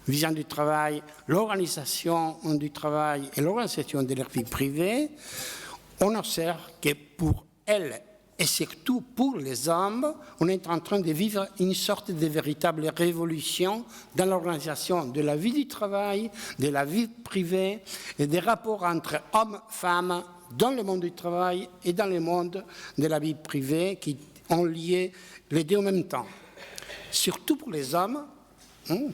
visant du travail, l'organisation du travail et l'organisation de leur vie privée, on observe que pour elles et surtout pour les hommes, on est en train de vivre une sorte de véritable révolution dans l'organisation de la vie du travail, de la vie privée et des rapports entre hommes et femmes dans le monde du travail et dans le monde de la vie privée qui ont lié les deux en même temps. Surtout pour les hommes,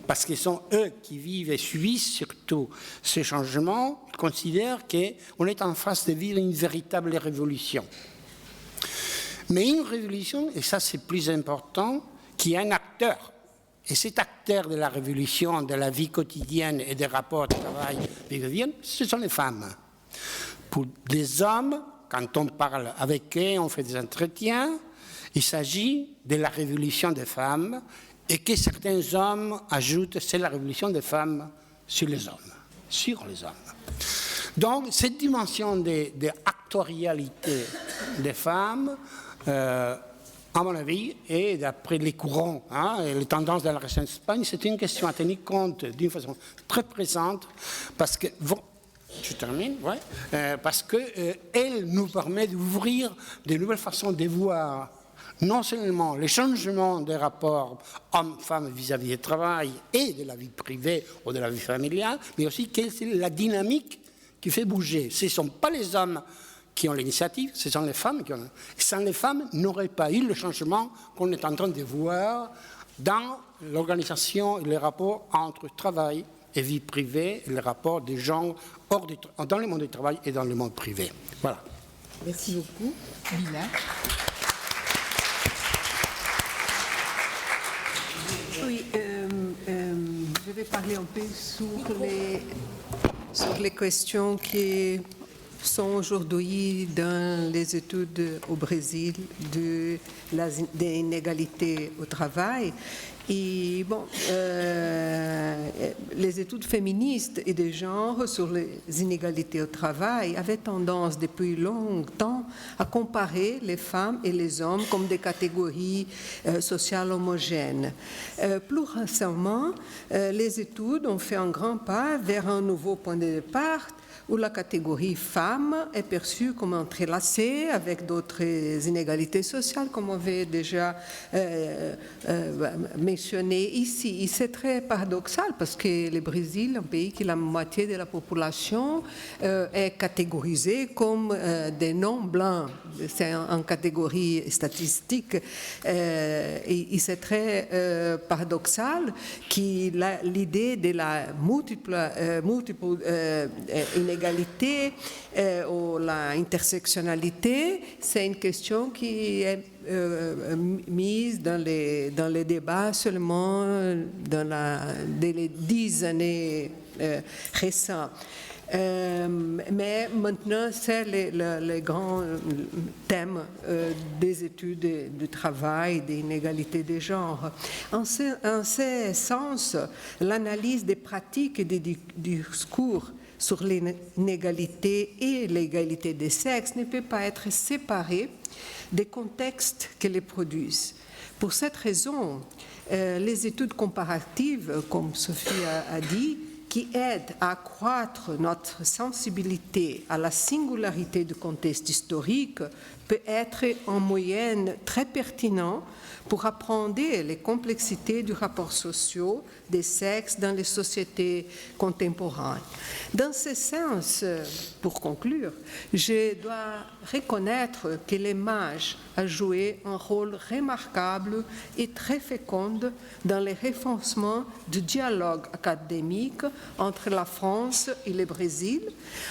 parce que ce sont eux qui vivent et subissent surtout ces changements, ils considèrent qu'on est en face de vivre une véritable révolution. Mais une révolution, et ça c'est plus important, qui est un acteur. Et cet acteur de la révolution, de la vie quotidienne et des rapports de travail, ce sont les femmes. Pour les hommes, quand on parle avec eux, on fait des entretiens, il s'agit de la révolution des femmes et que certains hommes ajoutent, c'est la révolution des femmes sur les hommes. Donc, cette dimension d'actuarialité des femmes, à mon avis, et d'après les courants et les tendances de la recherche en Espagne, c'est une question à tenir compte d'une façon très présente parce que Je termine, ouais. Parce qu'elle nous permet d'ouvrir de nouvelles façons de voir non seulement les changements des rapports hommes-femmes vis-à-vis du travail et de la vie privée ou de la vie familiale, mais aussi quelle est la dynamique qui fait bouger. Ce ne sont pas les hommes qui ont l'initiative, ce sont les femmes qui ont. Sans les femmes, n'aurait pas eu le changement qu'on est en train de voir dans l'organisation et les rapports entre travail et vie privée, et les rapports des gens dans le monde du travail et dans le monde privé. Voilà. Merci beaucoup. Lila. Oui, je vais parler un peu sur les questions qui sont aujourd'hui dans les études au Brésil des inégalités au travail. Et bon, les études féministes et de genre sur les inégalités au travail avaient tendance depuis longtemps à comparer les femmes et les hommes comme des catégories sociales homogènes. Plus récemment, les études ont fait un grand pas vers un nouveau point de départ où la catégorie femme est perçue comme entrelacée avec d'autres inégalités sociales, comme on avait déjà mentionné ici. Et c'est très paradoxal parce que le Brésil, un pays qui la moitié de la population est catégorisé comme des non-blancs. C'est en catégorie statistique. Et c'est très paradoxal que l'idée de la multiple inégalité ou la intersectionnalité, c'est une question qui est mise dans les débats seulement dans les 10 années récentes. Mais maintenant, c'est le grand thème des études du travail, des inégalités de genre. En ce sens, l'analyse des pratiques et des discours sur l'inégalité et l'égalité des sexes ne peut pas être séparée des contextes qui les produisent. Pour cette raison, les études comparatives, comme Sophie a dit, qui aident à accroître notre sensibilité à la singularité du contexte historique, peut être en moyenne très pertinent pour appréhender les complexités du rapport social des sexes dans les sociétés contemporaines. Dans ce sens, pour conclure, je dois reconnaître que l'image a joué un rôle remarquable et très fécond dans le renforcement du dialogue académique entre la France et le Brésil,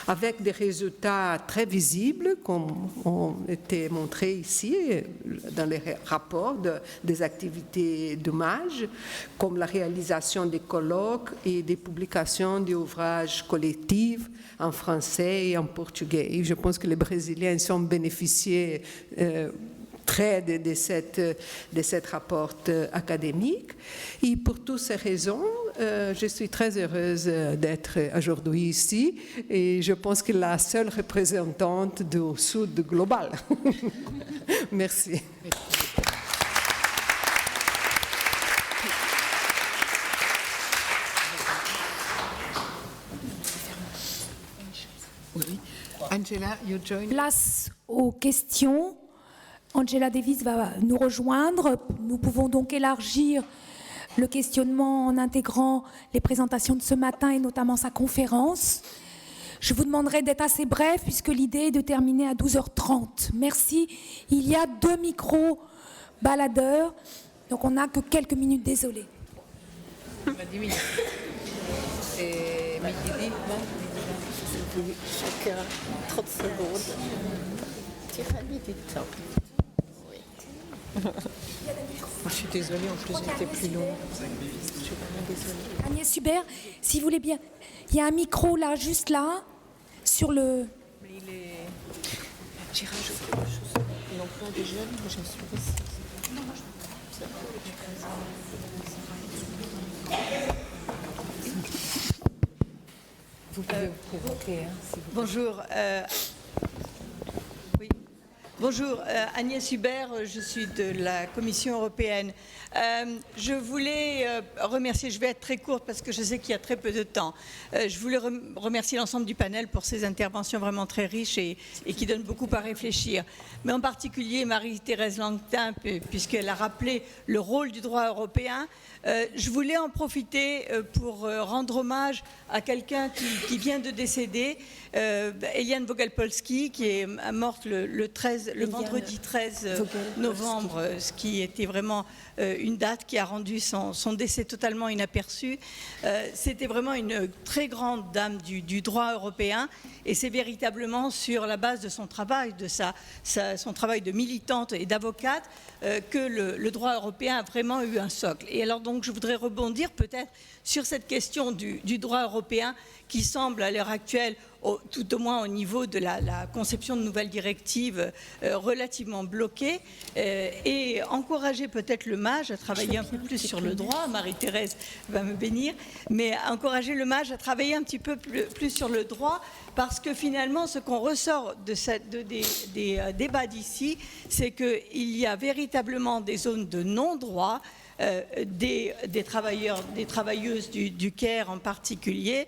avec des résultats très visibles, comme ont été montrés ici dans les rapports des activités d'hommage, comme la réalisation des colloques et des publications d'ouvrages collectifs en français et en portugais. Et je pense que les Brésiliens sont bénéficiés très de cette rapport académique. Et pour toutes ces raisons, je suis très heureuse d'être aujourd'hui ici et je pense que la seule représentante du Sud global. Merci. Angela, you join. Place aux questions. Angela Davis va nous rejoindre. Nous pouvons donc élargir le questionnement en intégrant les présentations de ce matin et notamment sa conférence. Je vous demanderai d'être assez bref puisque l'idée est de terminer à 12h30. Merci. Il y a 2 micros baladeurs, donc on n'a que quelques minutes, désolé. 10 minutes. Et chacun 30 secondes. Tirez du temps. Je suis désolée, en plus c'était plus long. Je suis vraiment désolée. Agnès Hubert, si vous voulez bien, il y a un micro là, juste là, sur le... Mais j'ai rajouté quelque chose. L'emploi des jeunes, moi je me suis dit... Vous pouvez vous provoquer. Hein, si vous bonjour. Oui. Bonjour, Agnès Hubert, je suis de la Commission européenne. Je voulais remercier, je vais être très courte parce que je sais qu'il y a très peu de temps, je voulais remercier l'ensemble du panel pour ces interventions vraiment très riches et qui donnent beaucoup à réfléchir. Mais en particulier Marie-Thérèse Langtin, puisqu'elle a rappelé le rôle du droit européen. Je voulais en profiter pour rendre hommage à quelqu'un qui vient de décéder, Eliane Vogelpolski, qui est morte le vendredi 13 novembre, ce qui était vraiment une date qui a rendu son décès totalement inaperçu. C'était vraiment une très grande dame du droit européen, et c'est véritablement sur la base de son travail, son travail de militante et d'avocate, que le droit européen a vraiment eu un socle. Et alors donc je voudrais rebondir peut-être sur cette question du droit européen qui semble à l'heure actuelle, tout au moins au niveau de la conception de nouvelles directives, relativement bloquée, et encourager peut-être le MAJ à travailler un peu plus sur le droit. Marie-Thérèse va me bénir, mais encourager le MAJ à travailler un petit peu plus sur le droit, parce que finalement ce qu'on ressort des débats d'ici, c'est qu'il y a véritablement des zones de non-droit, des travailleurs, des travailleuses du CARE en particulier,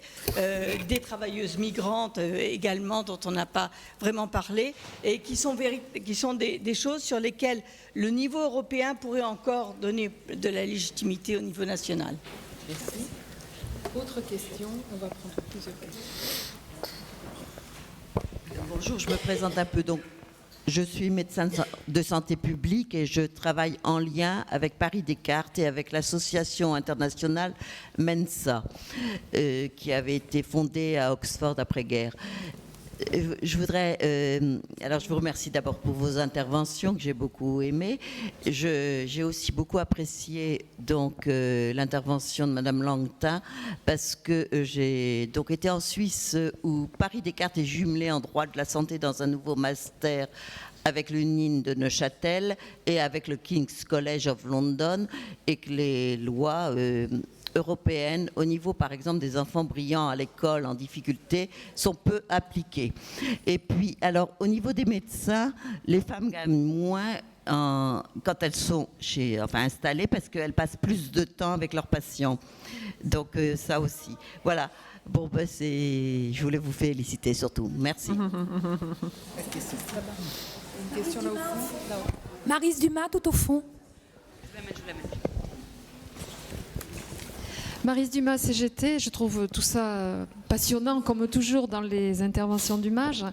des travailleuses migrantes également, dont on n'a pas vraiment parlé, et qui sont des choses sur lesquelles le niveau européen pourrait encore donner de la légitimité au niveau national. Merci. Autre question, on va prendre plusieurs questions. Bonjour, je me présente un peu. Donc, je suis médecin de santé publique et je travaille en lien avec Paris Descartes et avec l'association internationale Mensa, qui avait été fondée à Oxford après-guerre. Je voudrais, alors je vous remercie d'abord pour vos interventions que j'ai beaucoup aimées. J'ai aussi beaucoup apprécié donc l'intervention de Madame Langtin, parce que j'ai donc été en Suisse où Paris Descartes est jumelé en droit de la santé dans un nouveau master avec l'UNIN de Neuchâtel et avec le King's College of London, et que les lois européennes, au niveau par exemple des enfants brillants à l'école en difficulté, sont peu appliquées. Et puis, alors, au niveau des médecins, les femmes gagnent moins quand elles sont installées, parce qu'elles passent plus de temps avec leurs patients. Donc, ça aussi. Voilà. Bon, ben, je voulais vous féliciter surtout. Merci. Une question là au fond. Maryse Dumas, tout au fond. Je la mets. Maryse Dumas, CGT, je trouve tout ça passionnant, comme toujours dans les interventions du MAJ.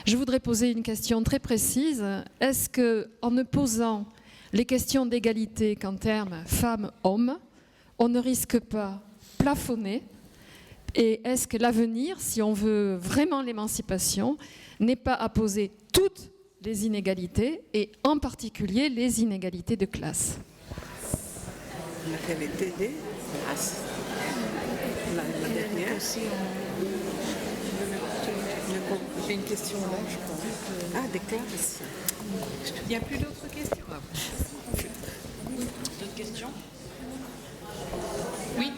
Je voudrais poser une question très précise. Est-ce qu'en ne posant les questions d'égalité qu'en termes femmes-hommes, on ne risque pas plafonner? Et est-ce que l'avenir, si on veut vraiment l'émancipation, n'est pas à poser toutes les inégalités, et en particulier les inégalités de classe? La dernière. J'ai une question là, je crois. Ah, des classes. Il n'y a plus d'autres questions? D'autres questions? Oui.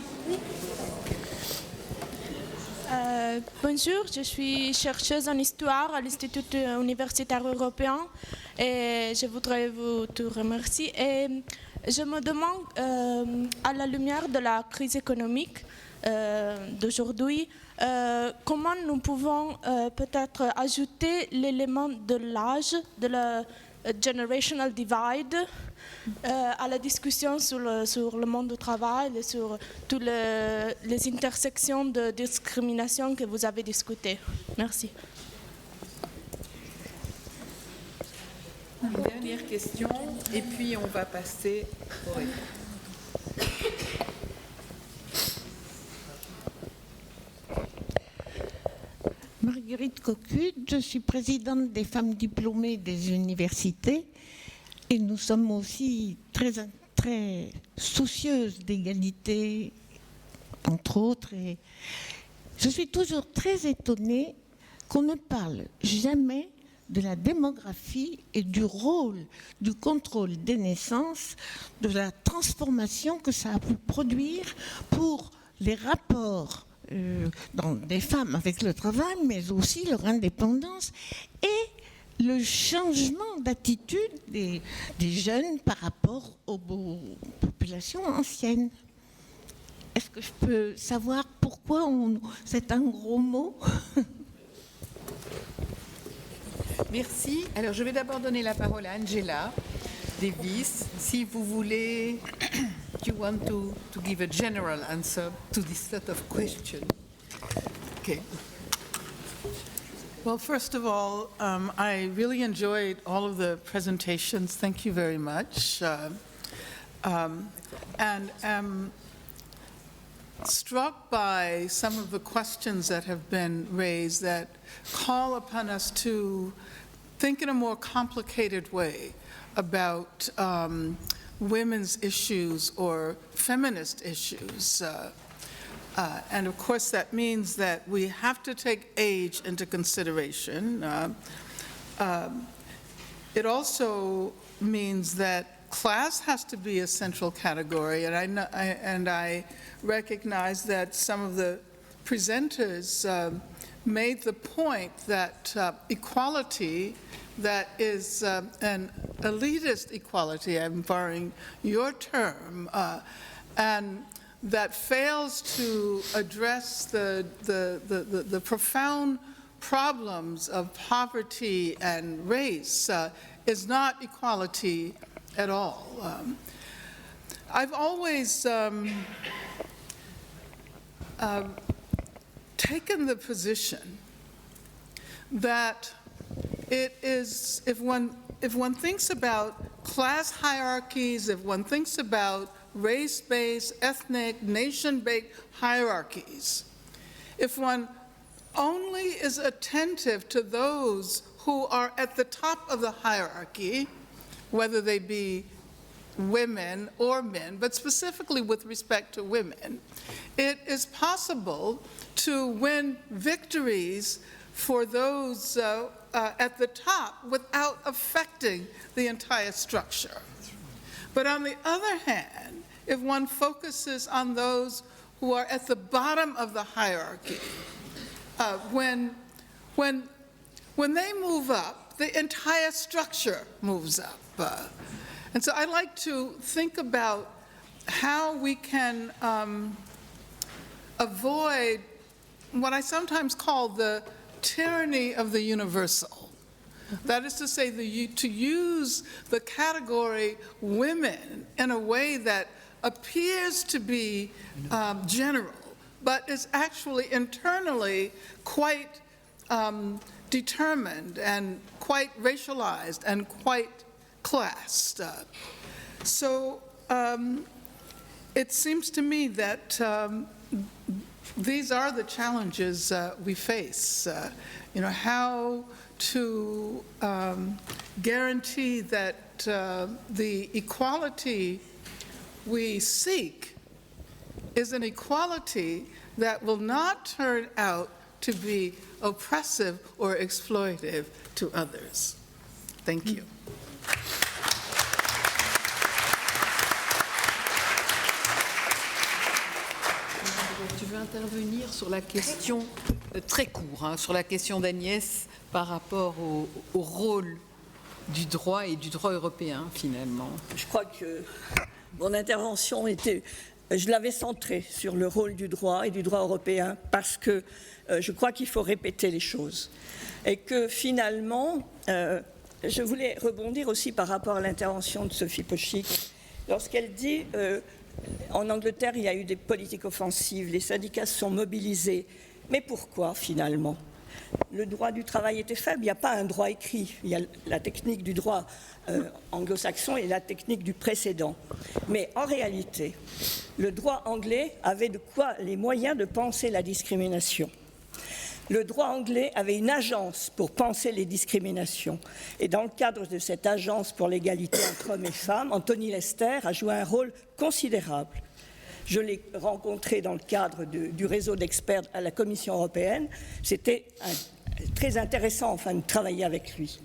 Bonjour, je suis chercheuse en histoire à l'Institut universitaire européen et je voudrais vous remercier. Et je me demande, à la lumière de la crise économique d'aujourd'hui, comment nous pouvons peut-être ajouter l'élément de l'âge, de la generational divide, à la discussion sur le monde du travail et sur toutes les intersections de discrimination que vous avez discutées. Merci. Une dernière question, et puis on va passer au réponses. Marguerite Cocu, je suis présidente des femmes diplômées des universités et nous sommes aussi très soucieuses d'égalité, entre autres. Et je suis toujours très étonnée qu'on ne parle jamais de la démographie et du rôle du contrôle des naissances, de la transformation que ça a pu produire pour les rapports des femmes avec le travail, mais aussi leur indépendance et le changement d'attitude des jeunes par rapport aux populations anciennes. Est-ce que je peux savoir pourquoi c'est un gros mot? Merci. Alors, je vais d'abord donner la parole à Angela Davis. Si vous voulez, you want to give a general answer to this sort of question. Okay. Well, first of all, I really enjoyed all of the presentations. Thank you very much. And am struck by some of the questions that have been raised that call upon us to think in a more complicated way about women's issues or feminist issues. And of course, that means that we have to take age into consideration. It also means that class has to be a central category, and I recognize that some of the presenters made the point that equality that is an elitist equality, I'm borrowing your term, and that fails to address the profound problems of poverty and race is not equality at all. I've always taken the position that it is, if one thinks about class hierarchies, if one thinks about race-based, ethnic, nation-based hierarchies, if one only is attentive to those who are at the top of the hierarchy, whether they be women or men, but specifically with respect to women, it is possible to win victories for those at the top without affecting the entire structure. But on the other hand, if one focuses on those who are at the bottom of the hierarchy, when they move up, the entire structure moves up. And so I like to think about how we can avoid what I sometimes call the tyranny of the universal. That is to say, to use the category women in a way that appears to be general, but is actually internally quite determined and quite racialized and quite classed. So it seems to me that these are the challenges we face. How to guarantee that the equality we seek is an equality that will not turn out to be oppressive or exploitive to others. Thank you. Tu veux intervenir sur la question, très court, sur la question d'Agnès par rapport au rôle du droit et du droit européen, finalement? Je crois que mon intervention je l'avais centrée sur le rôle du droit et du droit européen parce que je crois qu'il faut répéter les choses. Et que finalement, je voulais rebondir aussi par rapport à l'intervention de Sophie Pochick, lorsqu'elle dit en Angleterre, il y a eu des politiques offensives, les syndicats se sont mobilisés. Mais pourquoi finalement? Le droit du travail était faible, il n'y a pas un droit écrit. Il y a la technique du droit anglo-saxon et la technique du précédent. Mais en réalité, le droit anglais avait les moyens de penser la discrimination. Le droit anglais avait une agence pour penser les discriminations. Et dans le cadre de cette agence pour l'égalité entre hommes et femmes, Anthony Lester a joué un rôle considérable. Je l'ai rencontré dans le cadre du réseau d'experts à la Commission européenne. C'était très intéressant de travailler avec lui.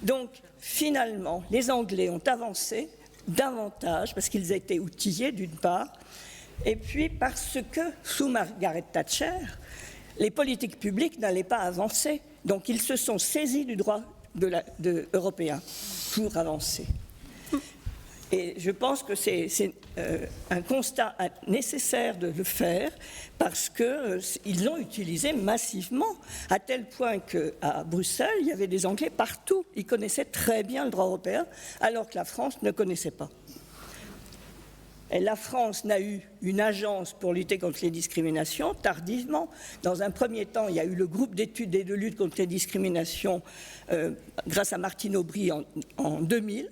Donc, finalement, les Anglais ont avancé davantage parce qu'ils étaient outillés, d'une part, et puis parce que, sous Margaret Thatcher, les politiques publiques n'allaient pas avancer. Donc, ils se sont saisis du droit européen pour avancer. Et je pense que c'est un constat nécessaire de le faire parce qu'ils l'ont utilisé massivement, à tel point qu'à Bruxelles, il y avait des Anglais partout. Ils connaissaient très bien le droit européen, alors que la France ne connaissait pas. Et la France n'a eu une agence pour lutter contre les discriminations tardivement. Dans un premier temps, il y a eu le groupe d'études et de lutte contre les discriminations grâce à Martine Aubry en 2000.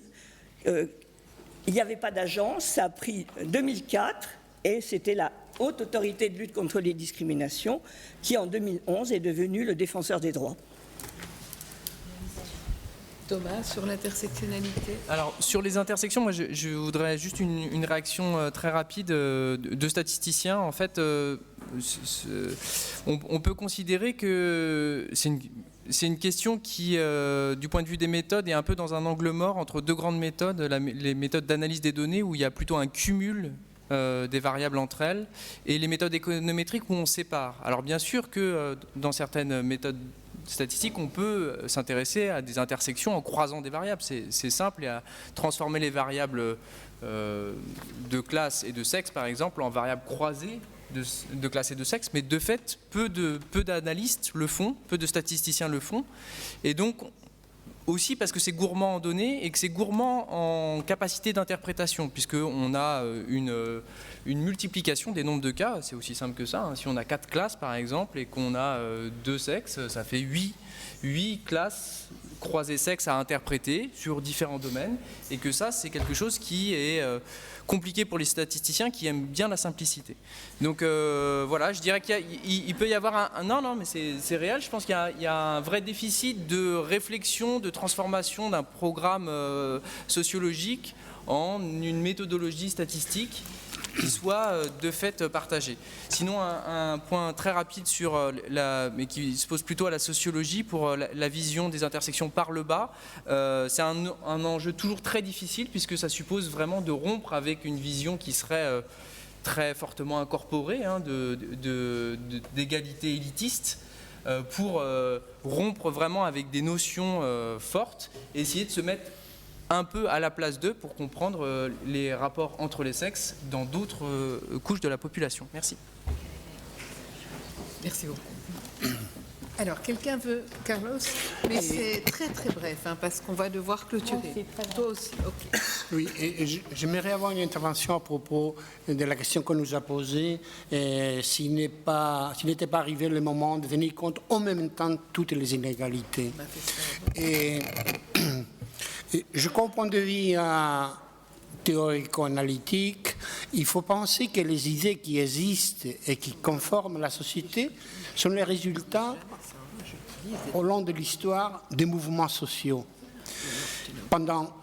Il n'y avait pas d'agence, ça a pris 2004 et c'était la Haute Autorité de lutte contre les discriminations qui, en 2011, est devenue le défenseur des droits. Thomas, sur l'intersectionnalité. Alors, sur les intersections, moi, je voudrais juste une réaction très rapide de statisticiens. En fait, on peut considérer que c'est une question qui, du point de vue des méthodes, est un peu dans un angle mort entre deux grandes méthodes, les méthodes d'analyse des données, où il y a plutôt un cumul des variables entre elles, et les méthodes économétriques où on sépare. Alors bien sûr que dans certaines méthodes statistiques, on peut s'intéresser à des intersections en croisant des variables. C'est simple, et à transformer les variables de classe et de sexe, par exemple, en variables croisées de classe et de sexe, mais de fait, peu d'analystes le font, peu de statisticiens le font, et donc aussi parce que c'est gourmand en données et que c'est gourmand en capacité d'interprétation, puisqu'on a une multiplication des nombres de cas, c'est aussi simple que ça, hein. Si on a 4 classes par exemple et qu'on a 2 sexes, ça fait 8 classes croisées sexes à interpréter sur différents domaines, et que ça c'est quelque chose qui est compliqué pour les statisticiens qui aiment bien la simplicité. Donc voilà, je dirais qu'il peut y avoir non, mais c'est réel, je pense qu'il y a un vrai déficit de réflexion, de transformation d'un programme sociologique en une méthodologie statistique qui soit de fait partagée. Sinon, un point très rapide mais qui se pose plutôt à la sociologie pour la vision des intersections par le bas. C'est un enjeu toujours très difficile, puisque ça suppose vraiment de rompre avec une vision qui serait très fortement incorporée d'égalité élitiste, pour rompre vraiment avec des notions fortes et essayer de se mettre un peu à la place d'eux pour comprendre les rapports entre les sexes dans d'autres couches de la population. Merci. Merci beaucoup. Alors, quelqu'un veut, Carlos, mais c'est très très bref, hein, parce qu'on va devoir clôturer. Toi aussi, ok. Oui, et j'aimerais avoir une intervention à propos de la question qu'on nous a posée, s'il n'était pas arrivé le moment de tenir compte en même temps de toutes les inégalités. Et je comprends de vue théorico-analytique, il faut penser que les idées qui existent et qui conforment la société sont les résultats, au long de l'histoire, des mouvements sociaux. Pendant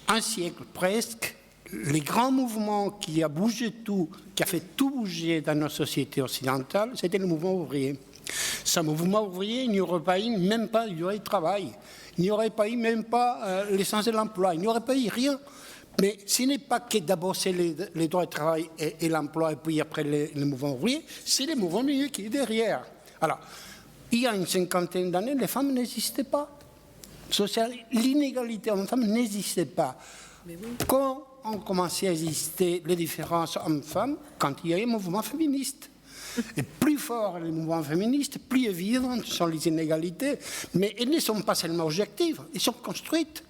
un siècle presque, les grands mouvements qui a bougé tout, qui a fait tout bouger dans nos sociétés occidentales, c'était le mouvement ouvrier. Ce mouvement ouvrier, il n'y aurait pas eu même pas du travail. Il n'y aurait pas eu même pas l'essence de l'emploi, il n'y aurait pas eu rien. Mais ce n'est pas que d'abord c'est les droits de travail et l'emploi, et puis après le mouvement ouvrier, c'est le mouvement milieu qui est derrière. Alors, il y a une cinquantaine d'années, les femmes n'existaient pas. L'inégalité homme-femme n'existait pas. Quand ont commencé à exister les différences hommes-femmes, quand il y a eu un mouvement féministe. Et plus fort les mouvements féministes, plus évidentes sont les inégalités. Mais elles ne sont pas seulement objectives, elles sont construites.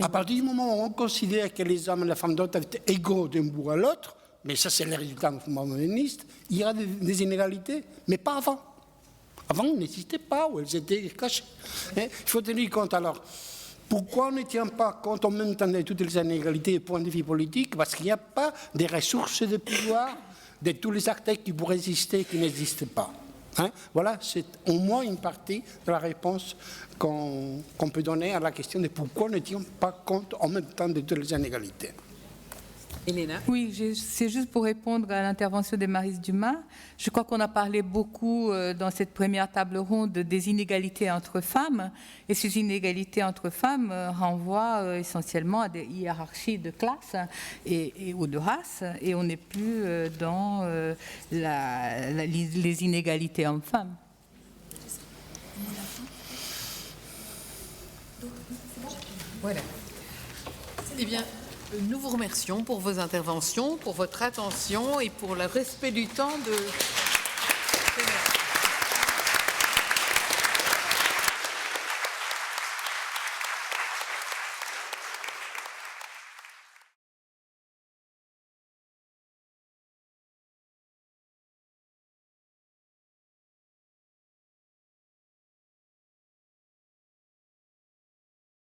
À partir du moment où on considère que les hommes et les femmes doivent être égaux d'un bout à l'autre, mais ça c'est le résultat du mouvement féministe, il y aura des inégalités, mais pas avant. Avant, elles n'existaient pas, ou elles étaient cachées. Il faut tenir compte alors. Pourquoi on ne tient pas compte en même temps de toutes les inégalités et points de vue politiques? Parce qu'il n'y a pas de ressources de pouvoir de tous les acteurs qui pourraient exister, qui n'existent pas. Voilà, c'est au moins une partie de la réponse qu'on peut donner à la question de pourquoi on ne tient pas compte en même temps de toutes les inégalités. Elena? Oui, c'est juste pour répondre à l'intervention de Maryse Dumas. Je crois qu'on a parlé beaucoup dans cette première table ronde des inégalités entre femmes. Et ces inégalités entre femmes renvoient essentiellement à des hiérarchies de classe ou de race. Et on n'est plus dans les inégalités hommes-femmes. Voilà. Eh bien, nous vous remercions pour vos interventions, pour votre attention et pour le respect du temps de